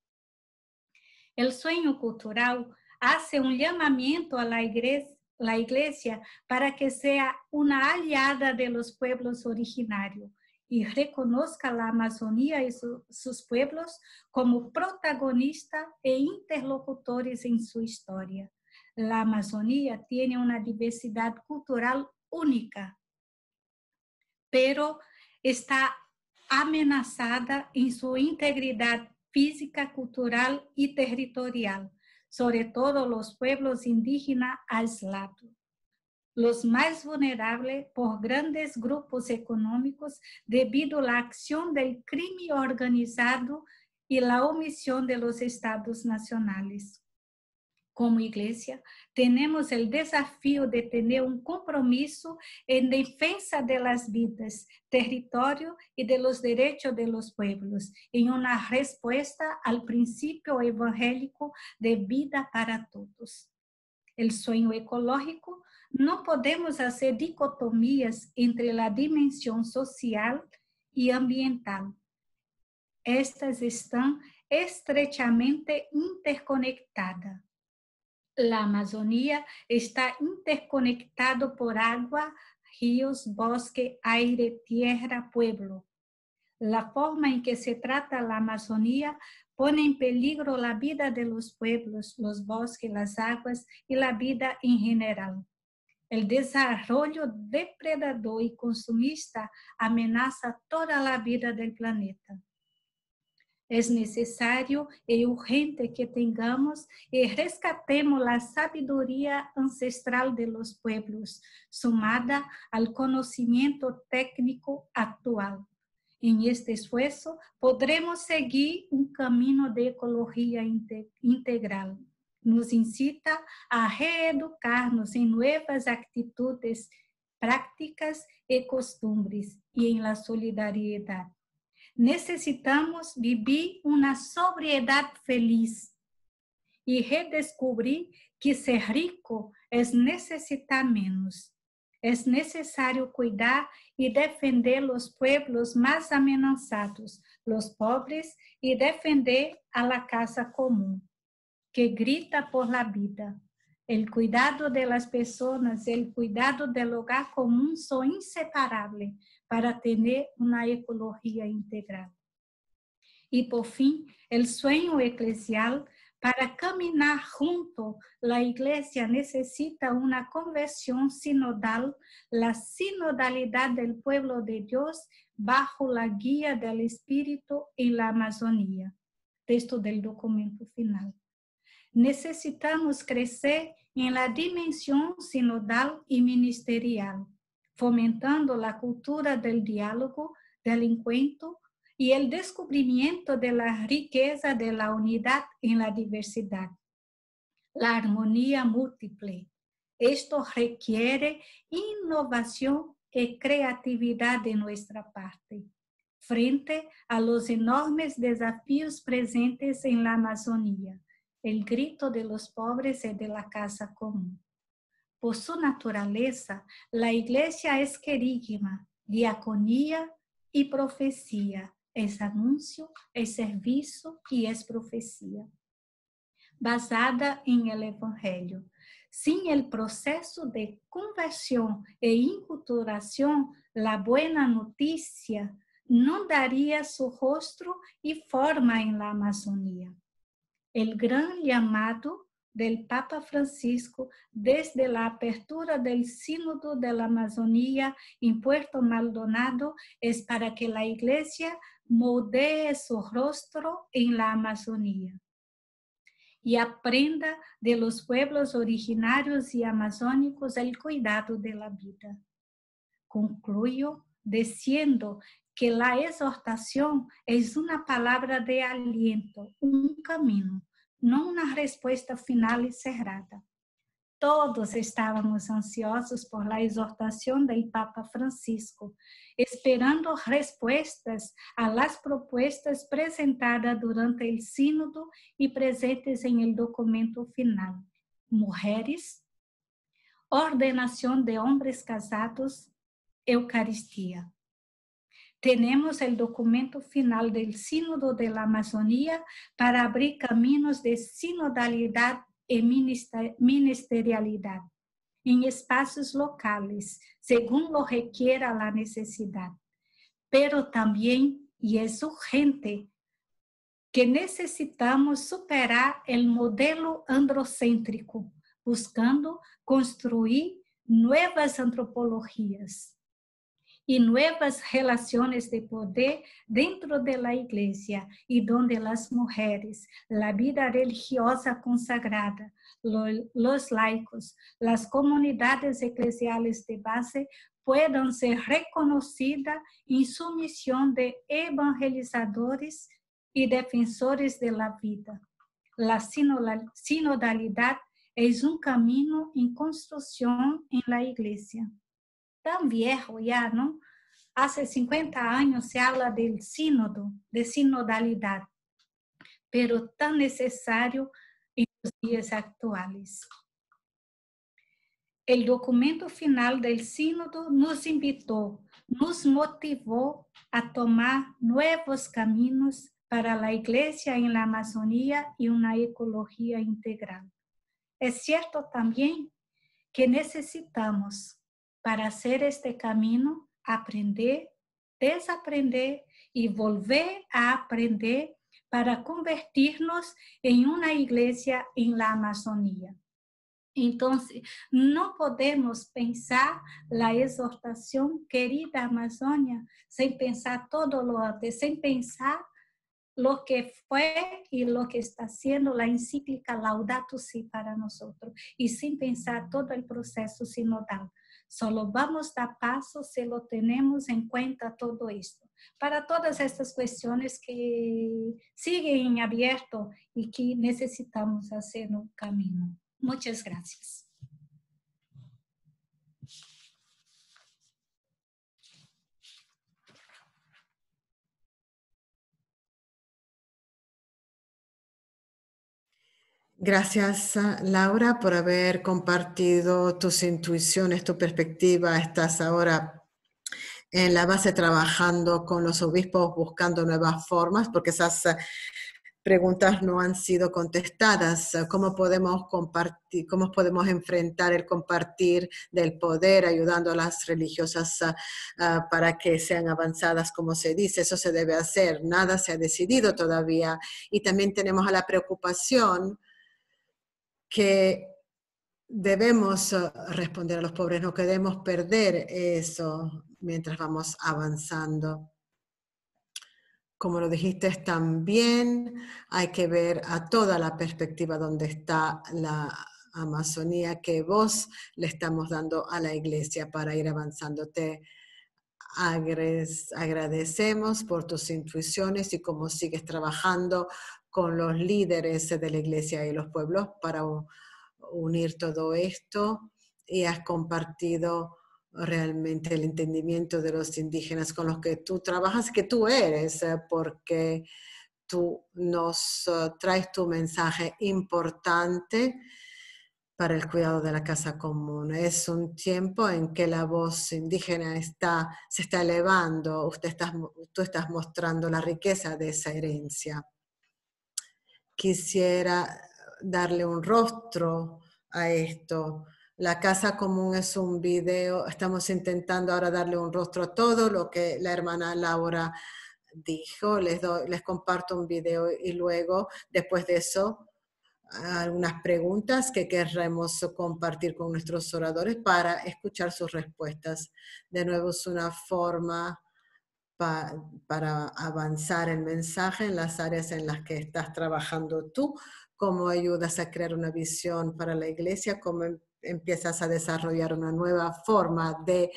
El sueño cultural hace un llamamiento a la iglesia para que sea una aliada de los pueblos originarios y reconozca la Amazonía y sus pueblos como protagonistas e interlocutores en su historia. La Amazonía tiene una diversidad cultural única, pero está amenazada en su integridad física, cultural y territorial, sobre todo los pueblos indígenas aislados, los más vulnerables por grandes grupos económicos debido a la acción del crimen organizado y la omisión de los estados nacionales. Como iglesia, tenemos el desafío de tener un compromiso en defensa de las vidas, territorio y de los derechos de los pueblos, en una respuesta al principio evangélico de vida para todos. El sueño ecológico, no podemos hacer dicotomías entre la dimensión social y ambiental. Estas están estrechamente interconectadas. La Amazonía está interconectado por agua, ríos, bosque, aire, tierra, pueblo. La forma en que se trata la Amazonía pone en peligro la vida de los pueblos, los bosques, las aguas y la vida en general. El desarrollo depredador y consumista amenaza toda la vida del planeta. Es necesario y urgente que tengamos y rescatemos la sabiduría ancestral de los pueblos, sumada al conocimiento técnico actual. En este esfuerzo podremos seguir un camino de ecología integral. Nos incita a reeducarnos en nuevas actitudes prácticas y costumbres y en la solidaridad. Necesitamos vivir una sobriedad feliz y redescubrir que ser rico es necesitar menos. Es necesario cuidar y defender los pueblos más amenazados, los pobres, y defender a la casa común, que grita por la vida. El cuidado de las personas y el cuidado del hogar común son inseparables para tener una ecología integral. Y por fin, el sueño eclesial. Para caminar junto, la Iglesia necesita una conversión sinodal, la sinodalidad del pueblo de Dios bajo la guía del Espíritu en la Amazonía. Texto del documento final. Necesitamos crecer en la dimensión sinodal y ministerial, fomentando la cultura del diálogo, del encuentro y el descubrimiento de la riqueza de la unidad en la diversidad, la armonía múltiple. Esto requiere innovación y creatividad de nuestra parte, frente a los enormes desafíos presentes en la Amazonía, el grito de los pobres y de la casa común. Por su naturaleza, la Iglesia es querigma, diaconía y profecía. Es anuncio, es servicio y es profecía. Basada en el Evangelio. Sin el proceso de conversión e inculturación, la buena noticia no daría su rostro y forma en la Amazonía. El gran llamado del Papa Francisco desde la apertura del Sínodo de la Amazonía en Puerto Maldonado es para que la Iglesia moldee su rostro en la Amazonía y aprenda de los pueblos originarios y amazónicos el cuidado de la vida. Concluyo diciendo que la exhortación es una palabra de aliento, un camino, no una respuesta final y cerrada. Todos estábamos ansiosos por la exhortación del Papa Francisco, esperando respuestas a las propuestas presentadas durante el sínodo y presentes en el documento final. Mujeres, ordenación de hombres casados, Eucaristía. Tenemos el documento final del Sínodo de la Amazonía para abrir caminos de sinodalidad y ministerialidad en espacios locales, según lo requiera la necesidad. Pero también, y es urgente, que necesitamos superar el modelo androcéntrico, buscando construir nuevas antropologías y nuevas relaciones de poder dentro de la Iglesia y donde las mujeres, la vida religiosa consagrada, los laicos, las comunidades eclesiales de base puedan ser reconocidas en su misión de evangelizadores y defensores de la vida. La sinodalidad es un camino en construcción en la Iglesia. Tan viejo ya, ¿no? Hace 50 años se habla del sínodo, de sinodalidad, pero tan necesario en los días actuales. El documento final del sínodo nos invitó, nos motivó a tomar nuevos caminos para la Iglesia en la Amazonía y una ecología integral. Es cierto también que necesitamos, para hacer este camino, aprender, desaprender y volver a aprender para convertirnos en una iglesia en la Amazonía. Entonces, no podemos pensar la exhortación querida Amazonia sin pensar todo lo antes, sin pensar lo que fue y lo que está haciendo la encíclica Laudato Si para nosotros, y sin pensar todo el proceso sinodal. Solo vamos a dar paso si lo tenemos en cuenta todo esto. Para todas estas cuestiones que siguen abierto y que necesitamos hacer un camino. Muchas gracias.
Gracias, Laura, por haber compartido tus intuiciones, tu perspectiva. Estás ahora en la base trabajando con los obispos buscando nuevas formas, porque esas preguntas no han sido contestadas. ¿Cómo podemos compartir, cómo podemos enfrentar el compartir del poder, ayudando a las religiosas para que sean avanzadas, como se dice? Eso se debe hacer. Nada se ha decidido todavía. Y también tenemos a la preocupación que debemos responder a los pobres, no queremos perder eso mientras vamos avanzando. Como lo dijiste también, hay que ver a toda la perspectiva donde está la Amazonía que vos le estamos dando a la iglesia para ir avanzando. Te agradecemos por tus intuiciones y cómo sigues trabajando con los líderes de la iglesia y los pueblos para unir todo esto, y has compartido realmente el entendimiento de los indígenas con los que tú trabajas, que tú eres, porque tú nos traes tu mensaje importante para el cuidado de la casa común. Es un tiempo en que la voz indígena se está elevando, tú estás mostrando la riqueza de esa herencia. Quisiera darle un rostro a esto. La casa común es un video, estamos intentando ahora darle un rostro a todo lo que la hermana Laura dijo. Les comparto un video y luego, después de eso, algunas preguntas que querremos compartir con nuestros oradores para escuchar sus respuestas. De nuevo, es una forma para avanzar el mensaje en las áreas en las que estás trabajando tú, cómo ayudas a crear una visión para la iglesia, cómo empiezas a desarrollar una nueva forma de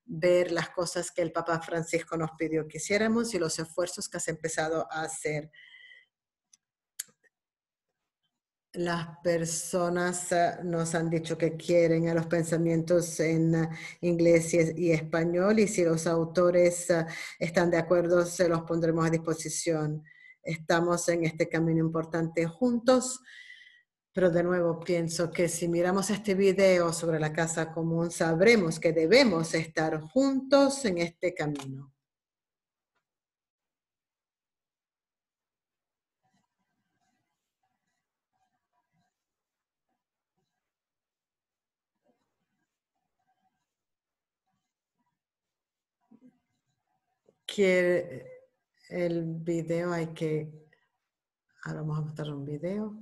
ver las cosas que el Papa Francisco nos pidió que hiciéramos y los esfuerzos que has empezado a hacer. Las personas nos han dicho que quieren a los pensamientos en inglés y español, y si los autores están de acuerdo, se los pondremos a disposición. Estamos en este camino importante juntos, pero de nuevo pienso que si miramos este video sobre la casa común, sabremos que debemos estar juntos en este camino. Que el video hay que... Ahora vamos a mostrar un video.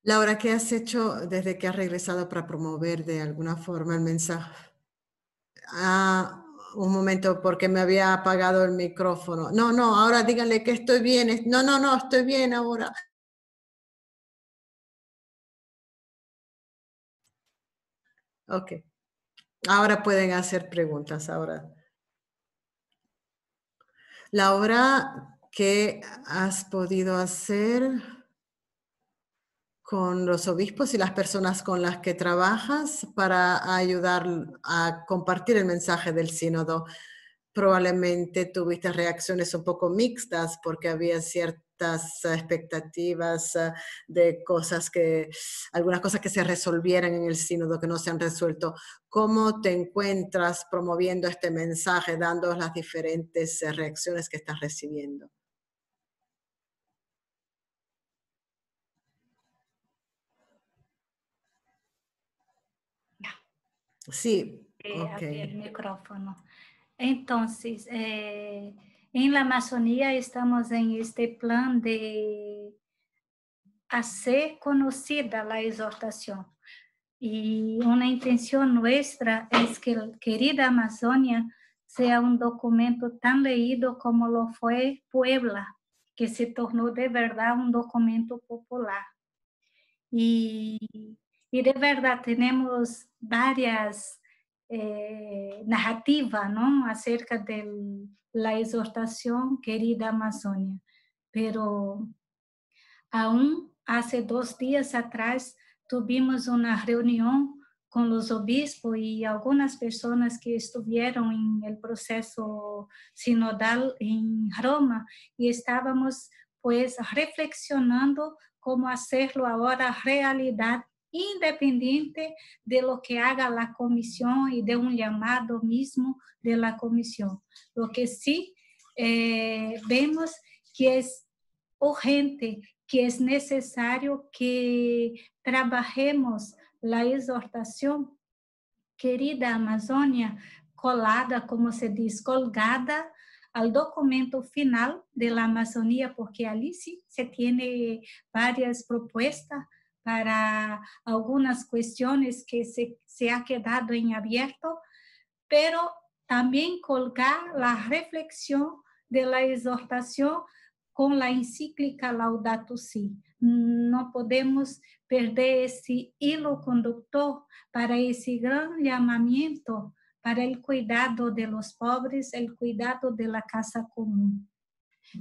Laura, ¿qué has hecho desde que has regresado para promover de alguna forma el mensaje? Ah, un momento, porque me había apagado el micrófono. No, no, ahora díganle que estoy bien. No, no, no, estoy bien ahora. Ok, ahora pueden hacer preguntas. Ahora, Laura, ¿qué has podido hacer con los obispos y las personas con las que trabajas para ayudar a compartir el mensaje del sínodo? Probablemente tuviste reacciones un poco mixtas porque había ciertas expectativas de cosas algunas cosas que se resolvieran en el sínodo que no se han resuelto. ¿Cómo te encuentras promoviendo este mensaje, dando las diferentes reacciones que estás recibiendo? Sí, ok.
Abrir el micrófono. Entonces, en la Amazonía estamos en este plan de hacer conocida la exhortación. Y una intención nuestra es que Querida Amazonia sea un documento tan leído como lo fue Puebla, que se tornó de verdad un documento popular. Y de verdad tenemos varias narrativas, ¿no?, acerca de la exhortación Querida Amazonia. Pero aún hace 2 días atrás tuvimos una reunión con los obispos y algunas personas que estuvieron en el proceso sinodal en Roma y estábamos pues reflexionando cómo hacerlo ahora realidad, independiente de lo que haga la comisión y de un llamado mismo de la comisión. Lo que sí vemos que es urgente, que es necesario que trabajemos la exhortación Querida Amazonia colada, como se diz, colgada al documento final de la Amazonía, porque allí sí se tiene varias propuestas para algunas cuestiones que se ha quedado en abierto, pero también colgar la reflexión de la exhortación con la encíclica Laudato Si. No podemos perder ese hilo conductor para ese gran llamamiento para el cuidado de los pobres, el cuidado de la casa común.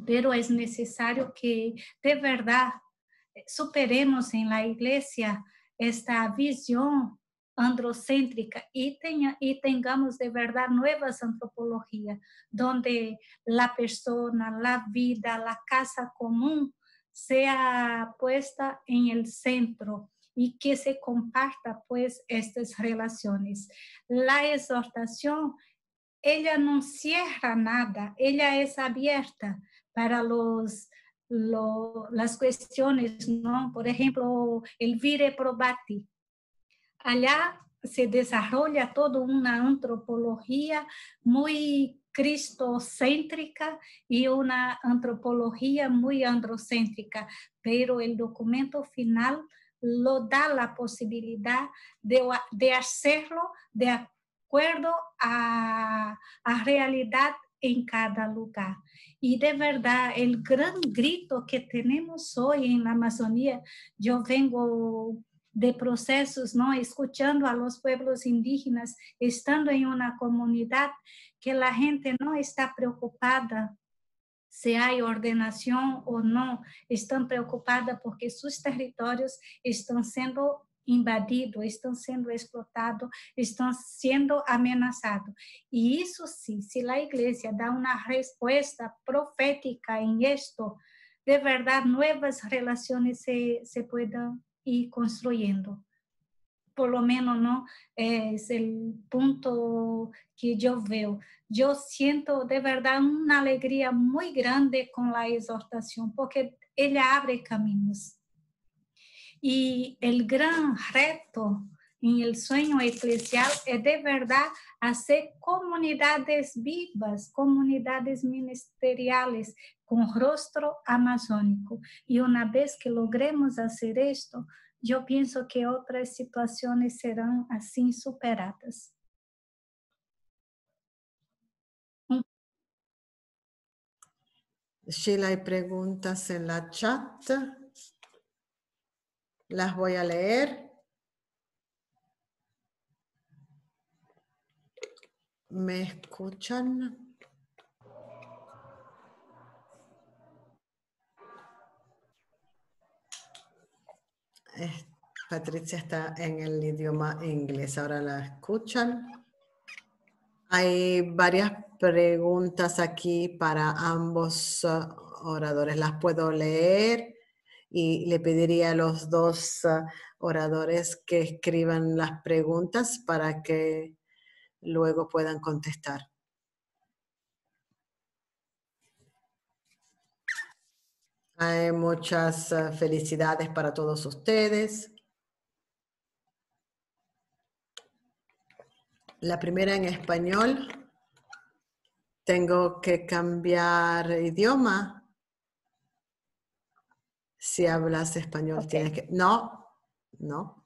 Pero es necesario que de verdad superemos en la iglesia esta visión androcéntrica y tengamos de verdad nuevas antropologías, donde la persona, la vida, la casa común sea puesta en el centro y que se comparta pues estas relaciones. La exhortación, ella no cierra nada, ella es abierta para las cuestiones, ¿no? Por ejemplo, el vire probati. Allá se desarrolla toda una antropología muy cristocéntrica y una antropología muy androcéntrica, pero el documento final lo da la posibilidad de hacerlo de acuerdo a realidad en cada lugar. Y de verdad, el gran grito que tenemos hoy en la Amazonía, yo vengo de procesos, ¿no?, escuchando a los pueblos indígenas, estando en una comunidad que la gente no está preocupada si hay ordenación o no, están preocupadas porque sus territorios están siendo invadidos, están siendo explotados, están siendo amenazados. Y eso sí, si la iglesia da una respuesta profética en esto, de verdad nuevas relaciones se puedan ir construyendo. Por lo menos, ¿no? Es el punto que yo veo. Yo siento de verdad una alegría muy grande con la exhortación, porque ella abre caminos. Y el gran reto en el sueño eclesial es de verdad hacer comunidades vivas, comunidades ministeriales con rostro amazónico. Y una vez que logremos hacer esto, yo pienso que otras situaciones serán así superadas.
Sheila, hay preguntas en la chat. Las voy a leer. ¿Me escuchan? Patricia está en el idioma inglés. Ahora la escuchan. Hay varias preguntas aquí para ambos oradores. Las puedo leer y le pediría a los dos oradores que escriban las preguntas para que luego puedan contestar. Hay muchas felicidades para todos ustedes. La primera en español. ¿Tengo que cambiar idioma? Si hablas español,
Ok.
tienes que... No.
No.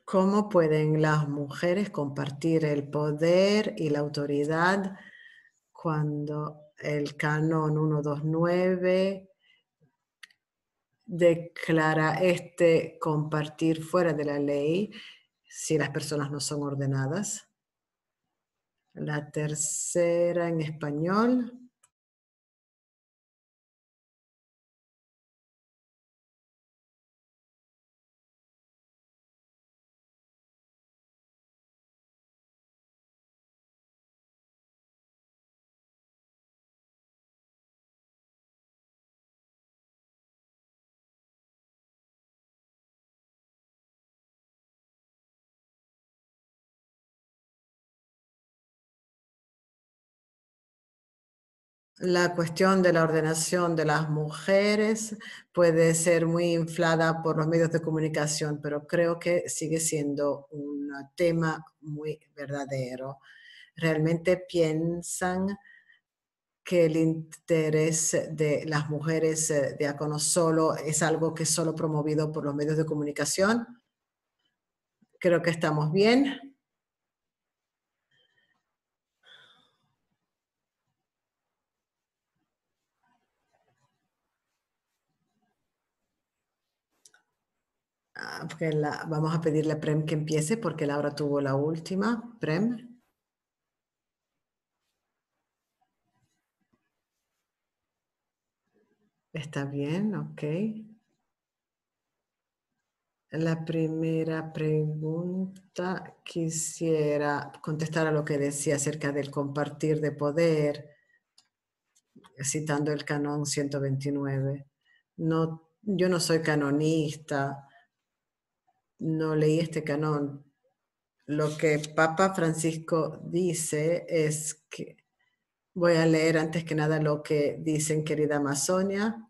¿Cómo pueden las mujeres compartir el poder y la autoridad cuando el canon 129 declara compartir fuera de la ley si las personas no son ordenadas? La tercera en español. La cuestión de la ordenación de las mujeres puede ser muy inflada por los medios de comunicación, pero creo que sigue siendo un tema muy verdadero. Realmente piensan que el interés de las mujeres diáconos solo es algo que es solo promovido por los medios de comunicación. Creo que estamos bien. Vamos a pedirle a Prem que empiece porque Laura tuvo la última. Prem. Está bien, ok. La primera pregunta, quisiera contestar a lo que decía acerca del compartir de poder, citando el Canon 129. No, yo no soy canonista, no leí este canon. Lo que Papa Francisco dice es que, voy a leer antes que nada lo que dicen, querida Amazonia.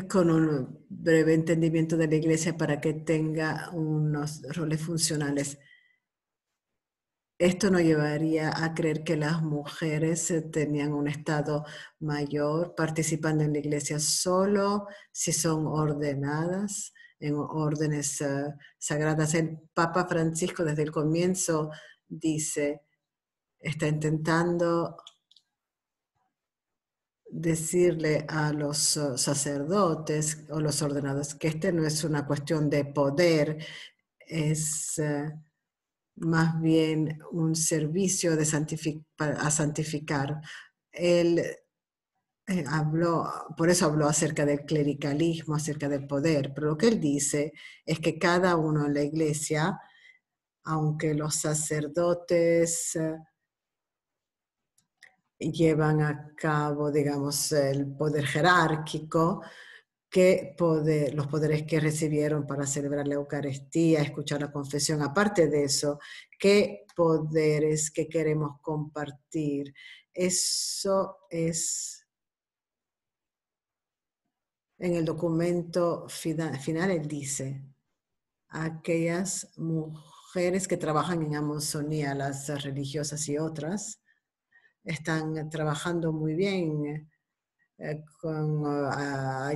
Con un breve entendimiento de la Iglesia para que tenga unos roles funcionales. Esto nos llevaría a creer que las mujeres tenían un estado mayor participando en la Iglesia solo si son ordenadas en órdenes sagradas. El Papa Francisco desde el comienzo dice, está intentando decirle a los sacerdotes o los ordenados que no es una cuestión de poder, es más bien un servicio de a santificar. Él por eso habló acerca del clericalismo, acerca del poder, pero lo que él dice es que cada uno en la iglesia, aunque los sacerdotes llevan a cabo, digamos, el poder jerárquico, los poderes que recibieron para celebrar la Eucaristía, escuchar la confesión, aparte de eso, qué poderes que queremos compartir. Eso es, en el documento final él dice, aquellas mujeres que trabajan en Amazonía, las religiosas y otras, están trabajando muy bien,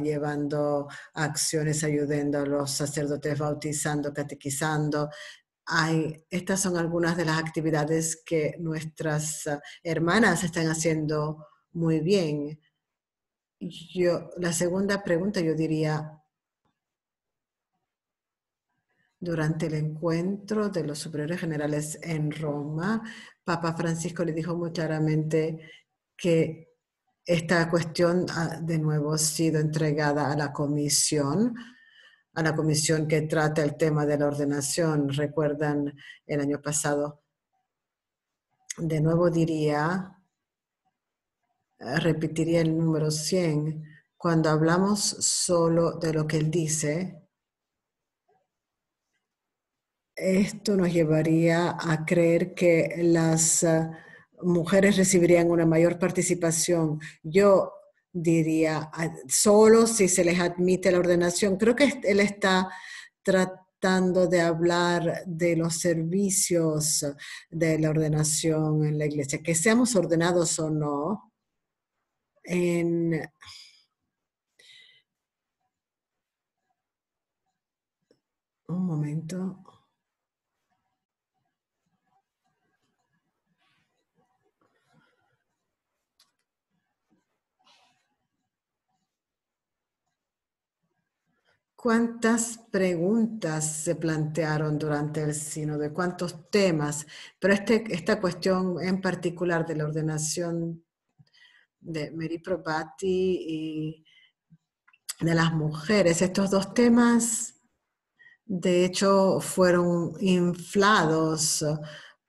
llevando acciones, ayudando a los sacerdotes, bautizando, catequizando. Estas son algunas de las actividades que nuestras hermanas están haciendo muy bien. La segunda pregunta yo diría, durante el encuentro de los superiores generales en Roma, Papa Francisco le dijo muy claramente que esta cuestión de nuevo ha sido entregada a la comisión que trata el tema de la ordenación. Recuerdan el año pasado. De nuevo repetiría el número 100. Cuando hablamos solo de lo que él dice, esto nos llevaría a creer que las mujeres recibirían una mayor participación. Yo diría, solo si se les admite la ordenación. Creo que él está tratando de hablar de los servicios de la ordenación en la iglesia, que seamos ordenados o no. Un momento. ¿Cuántas preguntas se plantearon durante el sínodo? ¿Cuántos temas? Pero esta cuestión en particular de la ordenación de Mary Probati y de las mujeres, estos dos temas, de hecho, fueron inflados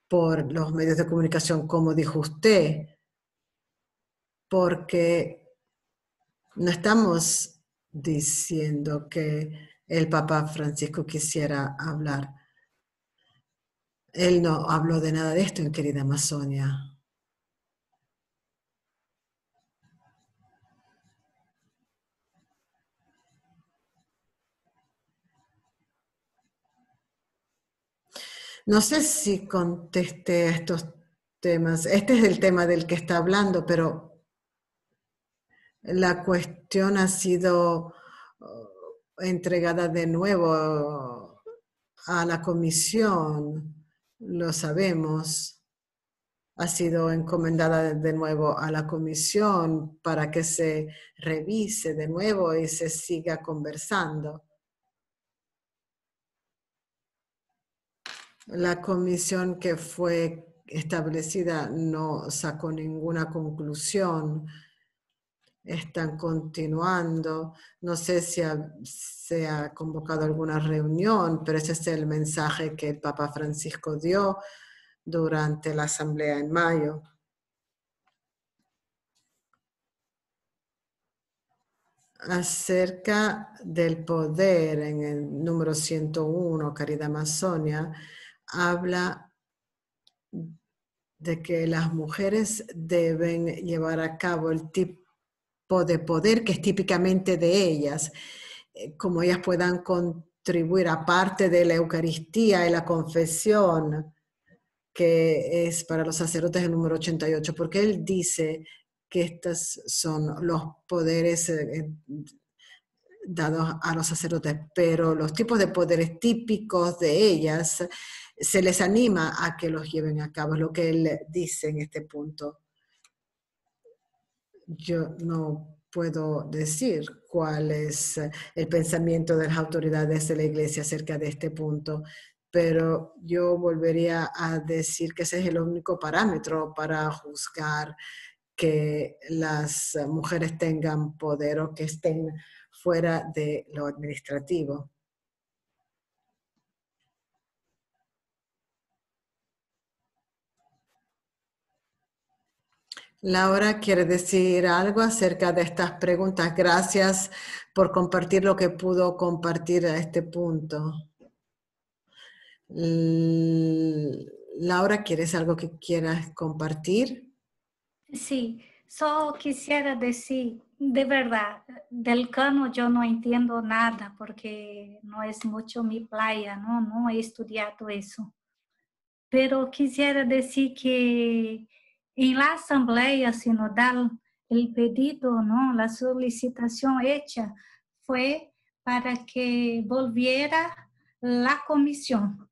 por los medios de comunicación, como dijo usted, porque no estamos diciendo que el Papa Francisco quisiera hablar. Él no habló de nada de esto en Querida Amazonia. No sé si contesté a estos temas. Este es el tema del que está hablando, pero la cuestión ha sido entregada de nuevo a la comisión, lo sabemos. Ha sido encomendada de nuevo a la comisión para que se revise de nuevo y se siga conversando. La comisión que fue establecida no sacó ninguna conclusión. Están continuando. No sé si se ha convocado alguna reunión, pero ese es el mensaje que el Papa Francisco dio durante la asamblea en mayo. Acerca del poder, en el número 101, Caridad Amazonia, habla de que las mujeres deben llevar a cabo el tipo de poder que es típicamente de ellas, como ellas puedan contribuir, aparte de la Eucaristía y la confesión, que es para los sacerdotes el número 88, porque él dice que estos son los poderes dados a los sacerdotes, pero los tipos de poderes típicos de ellas se les anima a que los lleven a cabo, es lo que él dice en este punto. Yo no puedo decir cuál es el pensamiento de las autoridades de la iglesia acerca de este punto, pero yo volvería a decir que ese es el único parámetro para juzgar que las mujeres tengan poder o que estén fuera de lo administrativo. Laura quiere decir algo acerca de estas preguntas. Gracias por compartir lo que pudo compartir a este punto. Laura, ¿quieres algo que quieras compartir?
Sí, solo quisiera decir, de verdad, del Cano yo no entiendo nada porque no es mucho mi playa, ¿no? No he estudiado eso. Pero quisiera decir que en la asamblea sinodal el pedido, ¿no? La solicitación hecha fue para que volviera la comisión,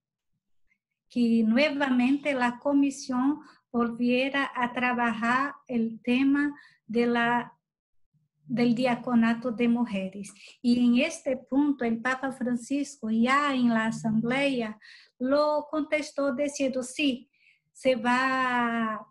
que nuevamente la comisión volviera a trabajar el tema del diaconato de mujeres. Y en este punto el Papa Francisco ya en la asamblea lo contestó diciendo sí, se va a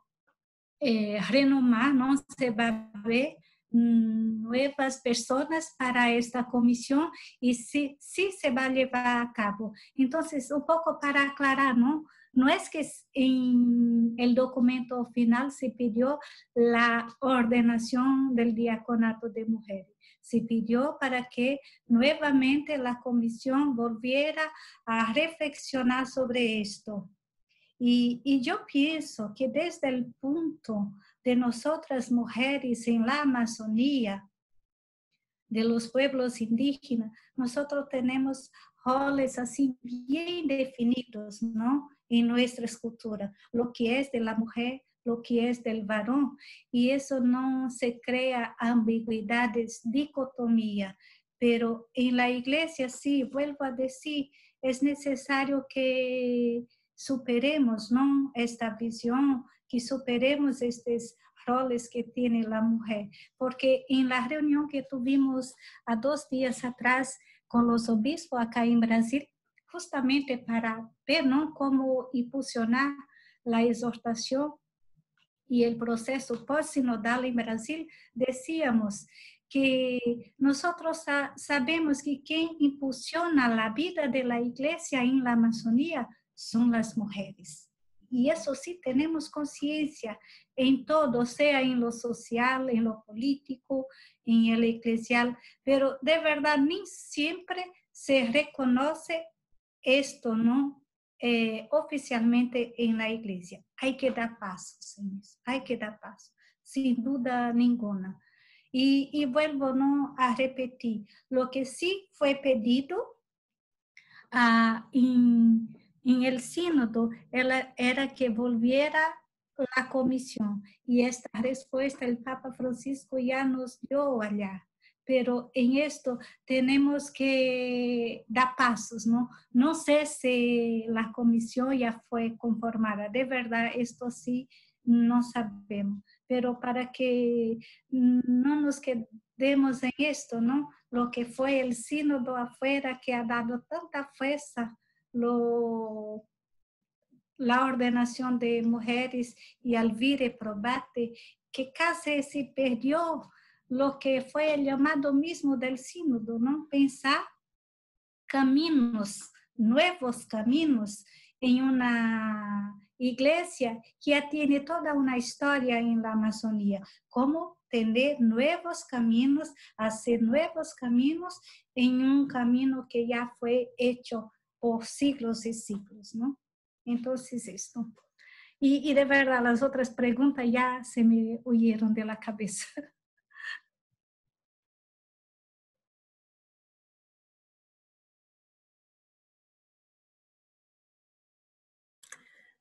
renomar, ¿no? Se va a ver nuevas personas para esta comisión y sí se va a llevar a cabo. Entonces, un poco para aclarar, ¿no? No es que en el documento final se pidió la ordenación del diaconato de mujeres. Se pidió para que nuevamente la comisión volviera a reflexionar sobre esto. Y yo pienso que desde el punto de nosotras mujeres en la Amazonía, de los pueblos indígenas, nosotros tenemos roles así bien definidos, ¿no? En nuestra cultura, lo que es de la mujer, lo que es del varón, y eso no se crea ambigüedades, dicotomía, pero en la iglesia sí, vuelvo a decir, es necesario que superemos, ¿no? Esta visión, que superemos estos roles que tiene la mujer, porque en la reunión que tuvimos a 2 días atrás con los obispos acá en Brasil, justamente para ver, ¿no? Cómo impulsionar la exhortación y el proceso post-sinodal en Brasil, decíamos que nosotros sabemos que quien impulsiona la vida de la iglesia en la Amazonía son las mujeres. Y eso sí tenemos conciencia en todo, sea en lo social, en lo político, en el eclesial, pero de verdad ni siempre se reconoce esto, ¿no? Oficialmente en la iglesia. Hay que dar pasos en eso, hay que dar pasos, sin duda ninguna. Y vuelvo, ¿no? A repetir, lo que sí fue pedido en el sínodo era que volviera la comisión, y esta respuesta el Papa Francisco ya nos dio allá. Pero en esto tenemos que dar pasos, ¿no? No sé si la comisión ya fue conformada, de verdad, esto sí no sabemos, pero para que no nos quedemos en esto, ¿no? Lo que fue el sínodo afuera que ha dado tanta fuerza, la ordenación de mujeres y Alvire Probate, que casi se perdió lo que fue el llamado mismo del sínodo, ¿no? Pensar caminos, nuevos caminos en una iglesia que ya tiene toda una historia en la Amazonía, cómo tener nuevos caminos, hacer nuevos caminos en un camino que ya fue hecho por siglos y siglos, ¿no? Entonces esto. Y de verdad, las otras preguntas ya se me huyeron de la cabeza.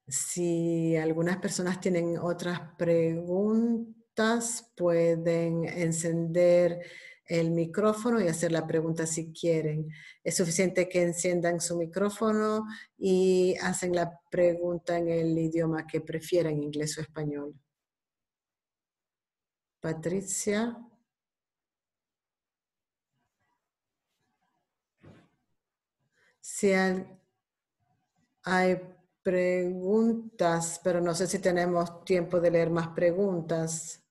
Si algunas personas tienen otras preguntas, pueden encender el micrófono y hacer la pregunta si quieren. Es suficiente que enciendan su micrófono y hacen la pregunta en el idioma que prefieran, inglés o español. Patricia. Si hay preguntas, pero no sé si tenemos tiempo de leer más preguntas.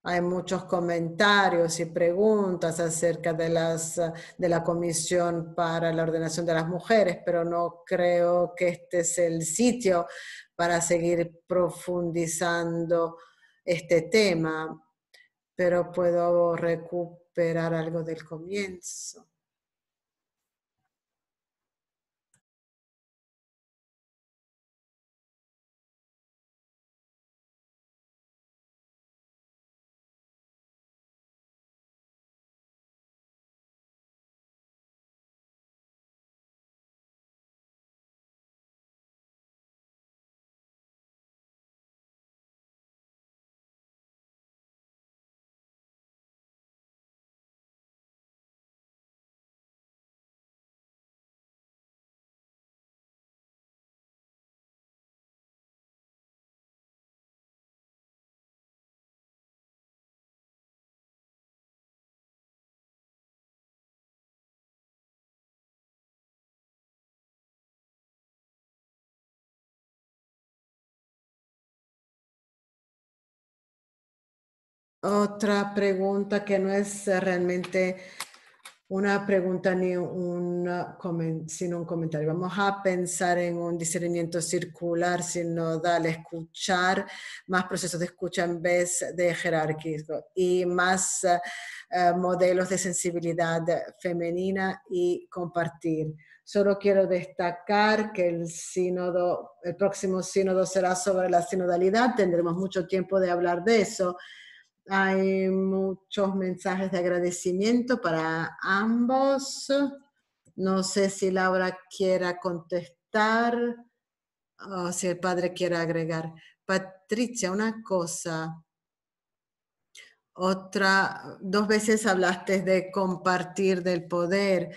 Hay muchos comentarios y preguntas acerca de la Comisión para la Ordenación de las Mujeres, pero no creo que este es el sitio para seguir profundizando este tema, pero puedo recuperar algo del comienzo. Otra pregunta que no es realmente una pregunta ni sino un comentario. Vamos a pensar en un discernimiento circular, sinodal, escuchar, más procesos de escucha en vez de jerárquico y más modelos de sensibilidad femenina y compartir. Solo quiero destacar que el próximo sínodo será sobre la sinodalidad. Tendremos mucho tiempo de hablar de eso. Hay muchos mensajes de agradecimiento para ambos. No sé si Laura quiera contestar o si el padre quiere agregar. Patricia, una cosa. Dos veces hablaste de compartir del poder,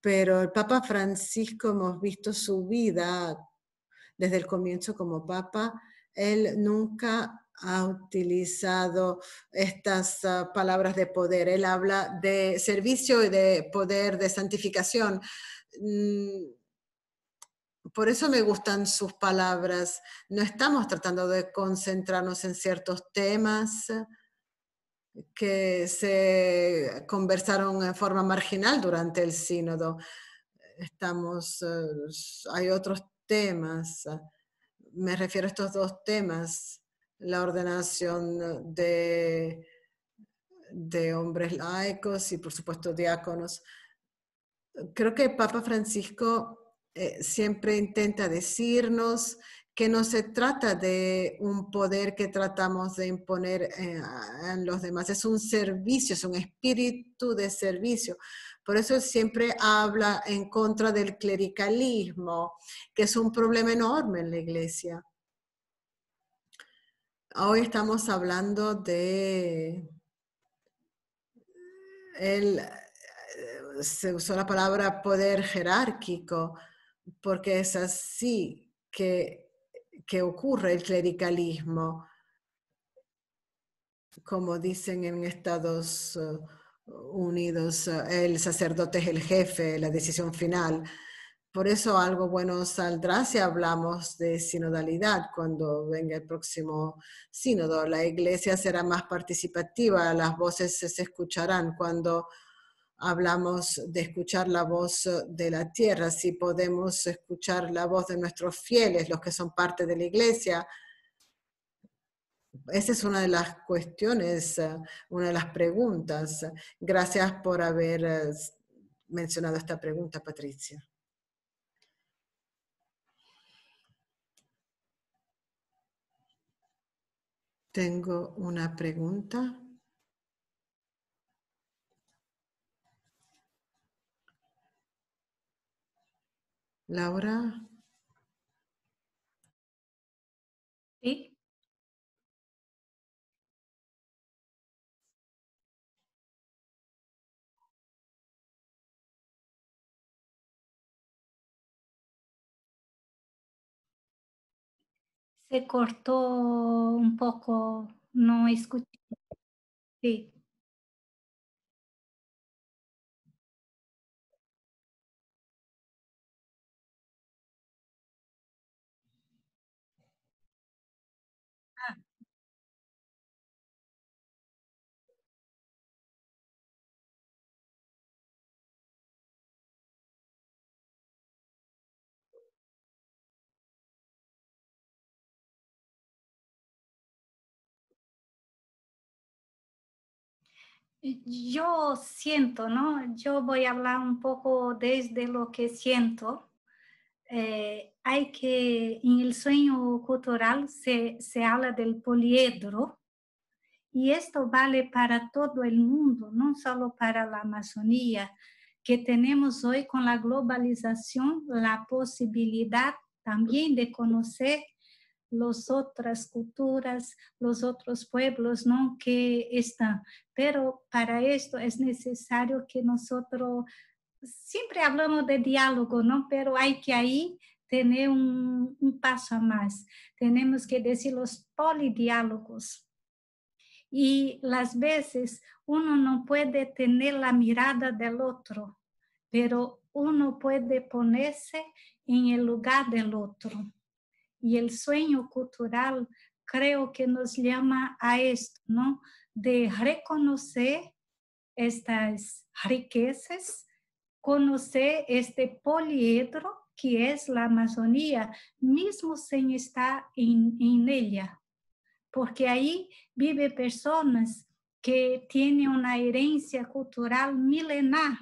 pero el Papa Francisco, hemos visto su vida desde el comienzo como Papa. Él nunca ha utilizado estas palabras de poder. Él habla de servicio y de poder, de santificación. Por eso me gustan sus palabras. No estamos tratando de concentrarnos en ciertos temas que se conversaron en forma marginal durante el sínodo. Hay otros temas. Me refiero a estos dos temas, la ordenación de hombres laicos y por supuesto diáconos. Creo que Papa Francisco siempre intenta decirnos que no se trata de un poder que tratamos de imponer en los demás, es un servicio, es un espíritu de servicio. Por eso él siempre habla en contra del clericalismo, que es un problema enorme en la iglesia. Hoy estamos hablando de se usó la palabra poder jerárquico, porque es así que ocurre el clericalismo, como dicen en Estados Unidos, el sacerdote es el jefe, la decisión final. Por eso algo bueno saldrá si hablamos de sinodalidad cuando venga el próximo sínodo. La iglesia será más participativa, las voces se escucharán cuando hablamos de escuchar la voz de la tierra, si podemos escuchar la voz de nuestros fieles, los que son parte de la iglesia. Esa es una de las cuestiones, una de las preguntas. Gracias por haber mencionado esta pregunta, Patricia. Tengo una pregunta. Laura.
Sí. Se cortó un poco, no escuché. Sí. Yo siento, ¿no? Yo voy a hablar un poco desde lo que siento. Hay que, en el sueño cultural se habla del poliedro, y esto vale para todo el mundo, no solo para la Amazonía, que tenemos hoy con la globalización la posibilidad también de conocer las otras culturas, los otros pueblos, ¿no? Que están. Pero para esto es necesario que nosotros, siempre hablamos de diálogo, ¿no? Pero hay que ahí tener un paso más. Tenemos que decir los polidiálogos. Y las veces uno no puede tener la mirada del otro, pero uno puede ponerse en el lugar del otro. Y el sueño cultural creo que nos llama a esto, ¿no? De reconocer estas riquezas, conocer este poliedro que es la Amazonía, mismo sin estar en ella. Porque ahí viven personas que tienen una herencia cultural milenar,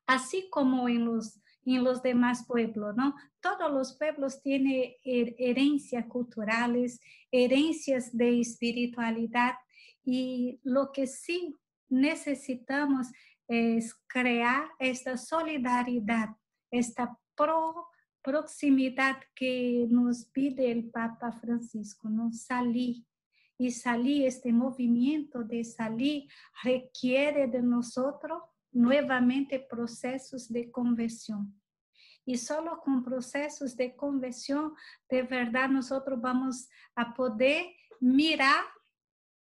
así como en los demás pueblos, ¿no? Todos los pueblos tienen herencias culturales, herencias de espiritualidad, y lo que sí necesitamos es crear esta solidaridad, esta proximidad que nos pide el Papa Francisco, ¿no? Salir. Y salir, este movimiento de salir requiere de nosotros nuevamente procesos de conversión. Y solo con procesos de conversión, de verdad, nosotros vamos a poder mirar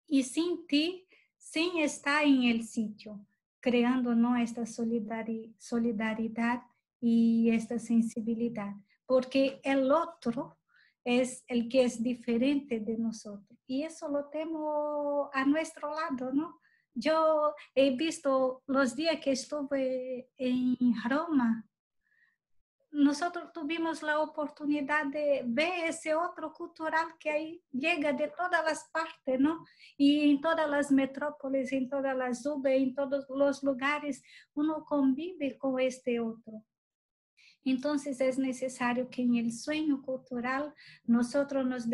y sentir sin estar en el sitio, creando, ¿no?, esta solidaridad y esta sensibilidad. Porque el otro es el que es diferente de nosotros. Y eso lo tenemos a nuestro lado, ¿no? Yo he visto los días que estuve en Roma, nosotros tuvimos la oportunidad de ver ese otro cultural que ahí llega de todas las partes, ¿no? Y en todas las metrópolis, en todas las urbes, en todos los lugares, uno convive con este otro. Entonces es necesario que en el sueño cultural nosotros nos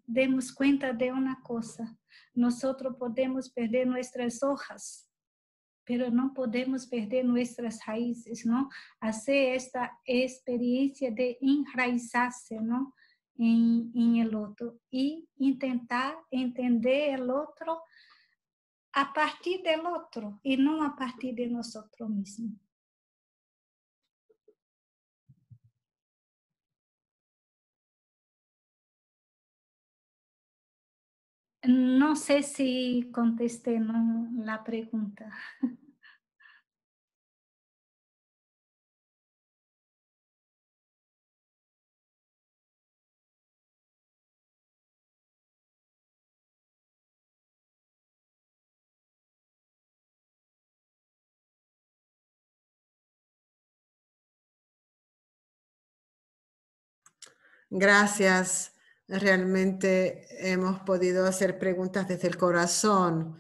demos cuenta de una cosa: nosotros podemos perder nuestras hojas, pero no podemos perder nuestras raíces, ¿no? Hacer esta experiencia de enraizarse, ¿no?, en el otro y intentar entender el otro a partir del otro y no a partir de nosotros mismos. No sé si contesté, ¿no?, la pregunta.
Gracias. Realmente hemos podido hacer preguntas desde el corazón.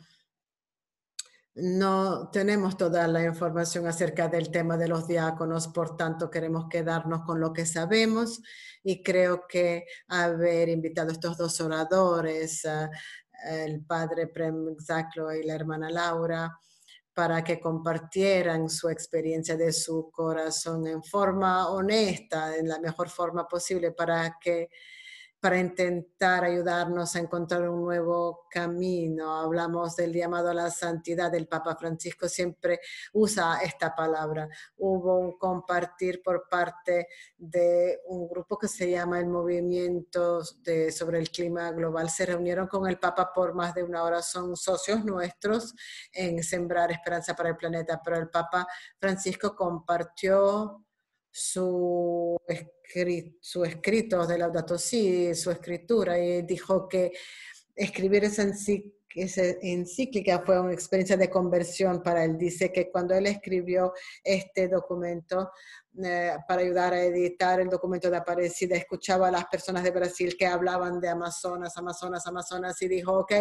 No tenemos toda la información acerca del tema de los diáconos, por tanto queremos quedarnos con lo que sabemos, y creo que haber invitado a estos dos oradores, el padre Prem Zaclo y la hermana Laura, para que compartieran su experiencia de su corazón en forma honesta, en la mejor forma posible, para intentar ayudarnos a encontrar un nuevo camino. Hablamos del llamado a la santidad. El Papa Francisco siempre usa esta palabra. Hubo un compartir por parte de un grupo que se llama el Movimiento sobre el Clima Global. Se reunieron con el Papa por más de una hora. Son socios nuestros en Sembrar Esperanza para el Planeta, pero el Papa Francisco compartió su escrito de Laudato Si, su escritura, y dijo que escribir esa esa encíclica fue una experiencia de conversión para él. Dice que cuando él escribió este documento para ayudar a editar el documento de Aparecida, escuchaba a las personas de Brasil que hablaban de Amazonas, Amazonas, Amazonas, y dijo, ok,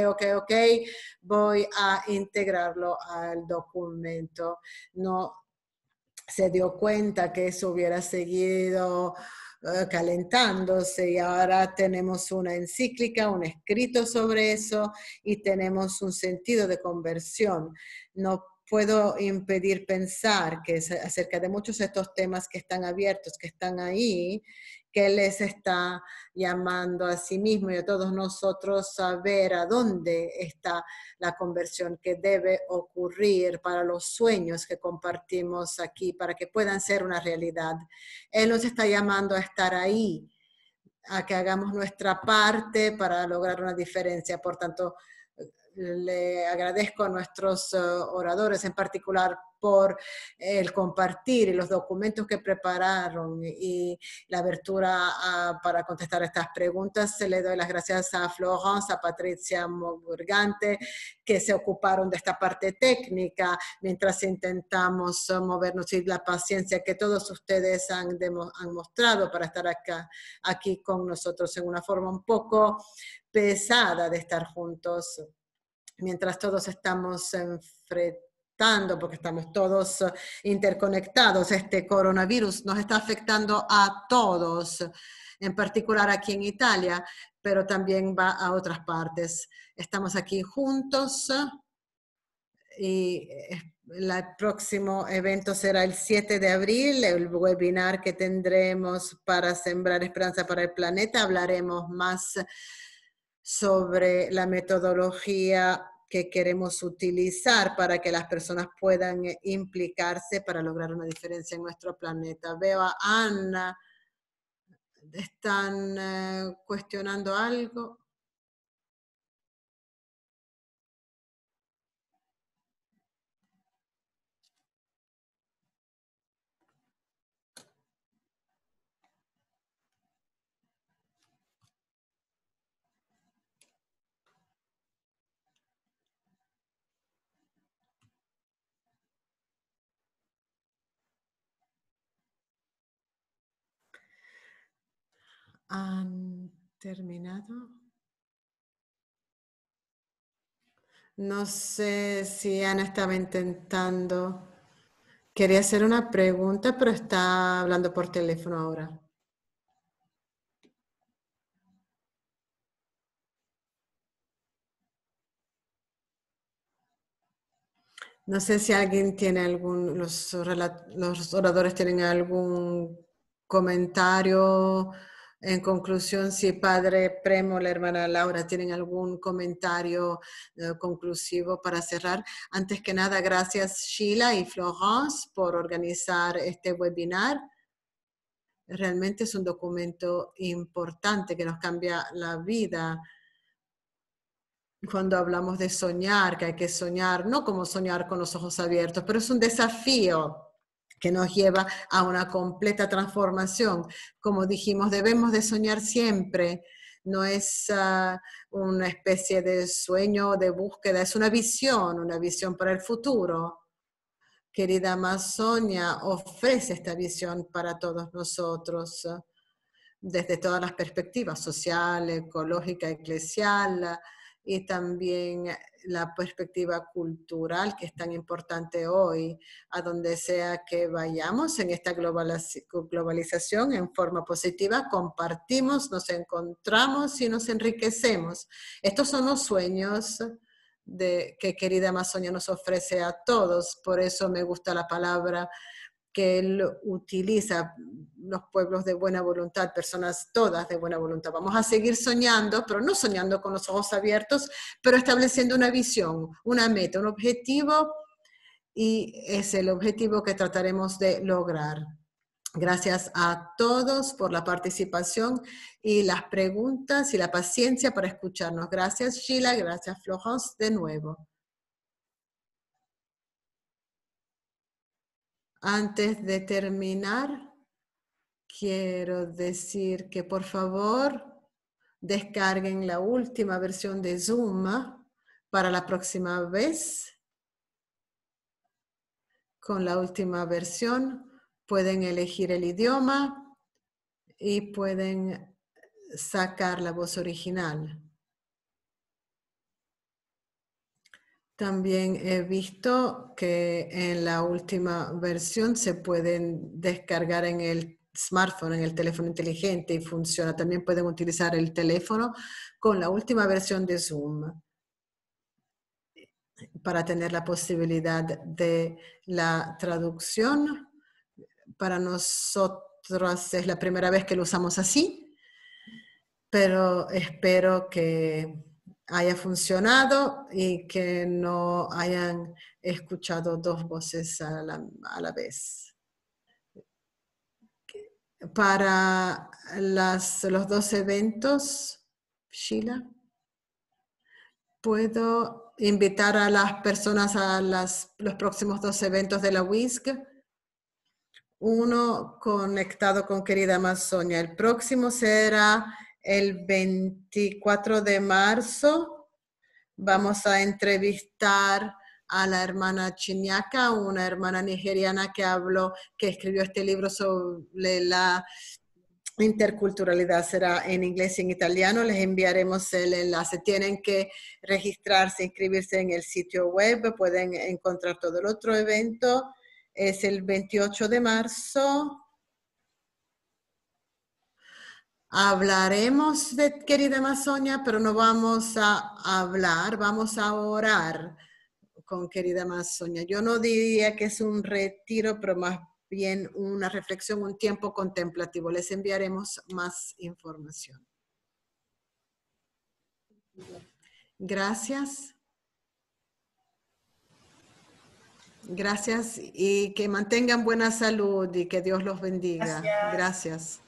voy a integrarlo al documento. No se dio cuenta que eso hubiera seguido calentándose, y ahora tenemos una encíclica, un escrito sobre eso, y tenemos un sentido de conversión. No puedo impedir pensar que acerca de muchos de estos temas que están abiertos, que están ahí, que Él les está llamando a sí mismo y a todos nosotros a ver a dónde está la conversión que debe ocurrir para los sueños que compartimos aquí, para que puedan ser una realidad. Él nos está llamando a estar ahí, a que hagamos nuestra parte para lograr una diferencia. Por tanto, le agradezco a nuestros oradores, en particular por el compartir y los documentos que prepararon y la abertura para contestar estas preguntas. Le doy las gracias a Florence, a Patricia Morgante, que se ocuparon de esta parte técnica mientras intentamos movernos, y la paciencia que todos ustedes han mostrado para estar aquí con nosotros en una forma un poco pesada de estar juntos. Mientras todos estamos enfrentando, porque estamos todos interconectados, este coronavirus nos está afectando a todos, en particular aquí en Italia, pero también va a otras partes. Estamos aquí juntos y el próximo evento será el 7 de abril, el webinar que tendremos para sembrar esperanza para el planeta. Hablaremos más sobre la metodología que queremos utilizar para que las personas puedan implicarse para lograr una diferencia en nuestro planeta. Veo a Ana, ¿están cuestionando algo? ¿Han terminado? No sé si Ana estaba intentando. Quería hacer una pregunta, pero está hablando por teléfono ahora. No sé si alguien tiene los oradores tienen algún comentario. En conclusión, si Padre Premo, la hermana Laura, tienen algún comentario conclusivo para cerrar. Antes que nada, gracias Sheila y Florence por organizar este webinar. Realmente es un documento importante que nos cambia la vida. Cuando hablamos de soñar, que hay que soñar, no como soñar con los ojos abiertos, pero es un desafío que nos lleva a una completa transformación. Como dijimos, debemos de soñar siempre. No es una especie de sueño, de búsqueda, es una visión para el futuro. Querida Amazonia ofrece esta visión para todos nosotros, desde todas las perspectivas, social, ecológica, eclesial, y también la perspectiva cultural, que es tan importante hoy, a donde sea que vayamos en esta globalización en forma positiva, compartimos, nos encontramos y nos enriquecemos. Estos son los sueños que Querida Amazonia nos ofrece a todos. Por eso me gusta la palabra que él utiliza, los pueblos de buena voluntad, personas todas de buena voluntad. Vamos a seguir soñando, pero no soñando con los ojos abiertos, pero estableciendo una visión, una meta, un objetivo, y es el objetivo que trataremos de lograr. Gracias a todos por la participación y las preguntas y la paciencia para escucharnos. Gracias Sheila, gracias Florence de nuevo. Antes de terminar, quiero decir que por favor descarguen la última versión de Zoom para la próxima vez, con la última versión, pueden elegir el idioma y pueden sacar la voz original. También he visto que en la última versión se pueden descargar en el smartphone, en el teléfono inteligente y funciona. También pueden utilizar el teléfono con la última versión de Zoom para tener la posibilidad de la traducción. Para nosotros es la primera vez que lo usamos así, pero espero que haya funcionado y que no hayan escuchado dos voces a la vez. Para los dos eventos, Sheila, ¿puedo invitar a las personas a los próximos dos eventos de la WISC? Uno conectado con querida Amazonia. El próximo será el 24 de marzo. Vamos a entrevistar a la hermana Chinyaka, una hermana nigeriana que escribió este libro sobre la interculturalidad. Será en inglés y en italiano. Les enviaremos el enlace. Tienen que registrarse, inscribirse en el sitio web. Pueden encontrar todo el otro evento. Es el 28 de marzo. Hablaremos de querida Amazonia, pero no vamos a hablar, vamos a orar con querida Amazonia. Yo no diría que es un retiro, pero más bien una reflexión, un tiempo contemplativo. Les enviaremos más información. Gracias. Gracias y que mantengan buena salud y que Dios los bendiga. Gracias.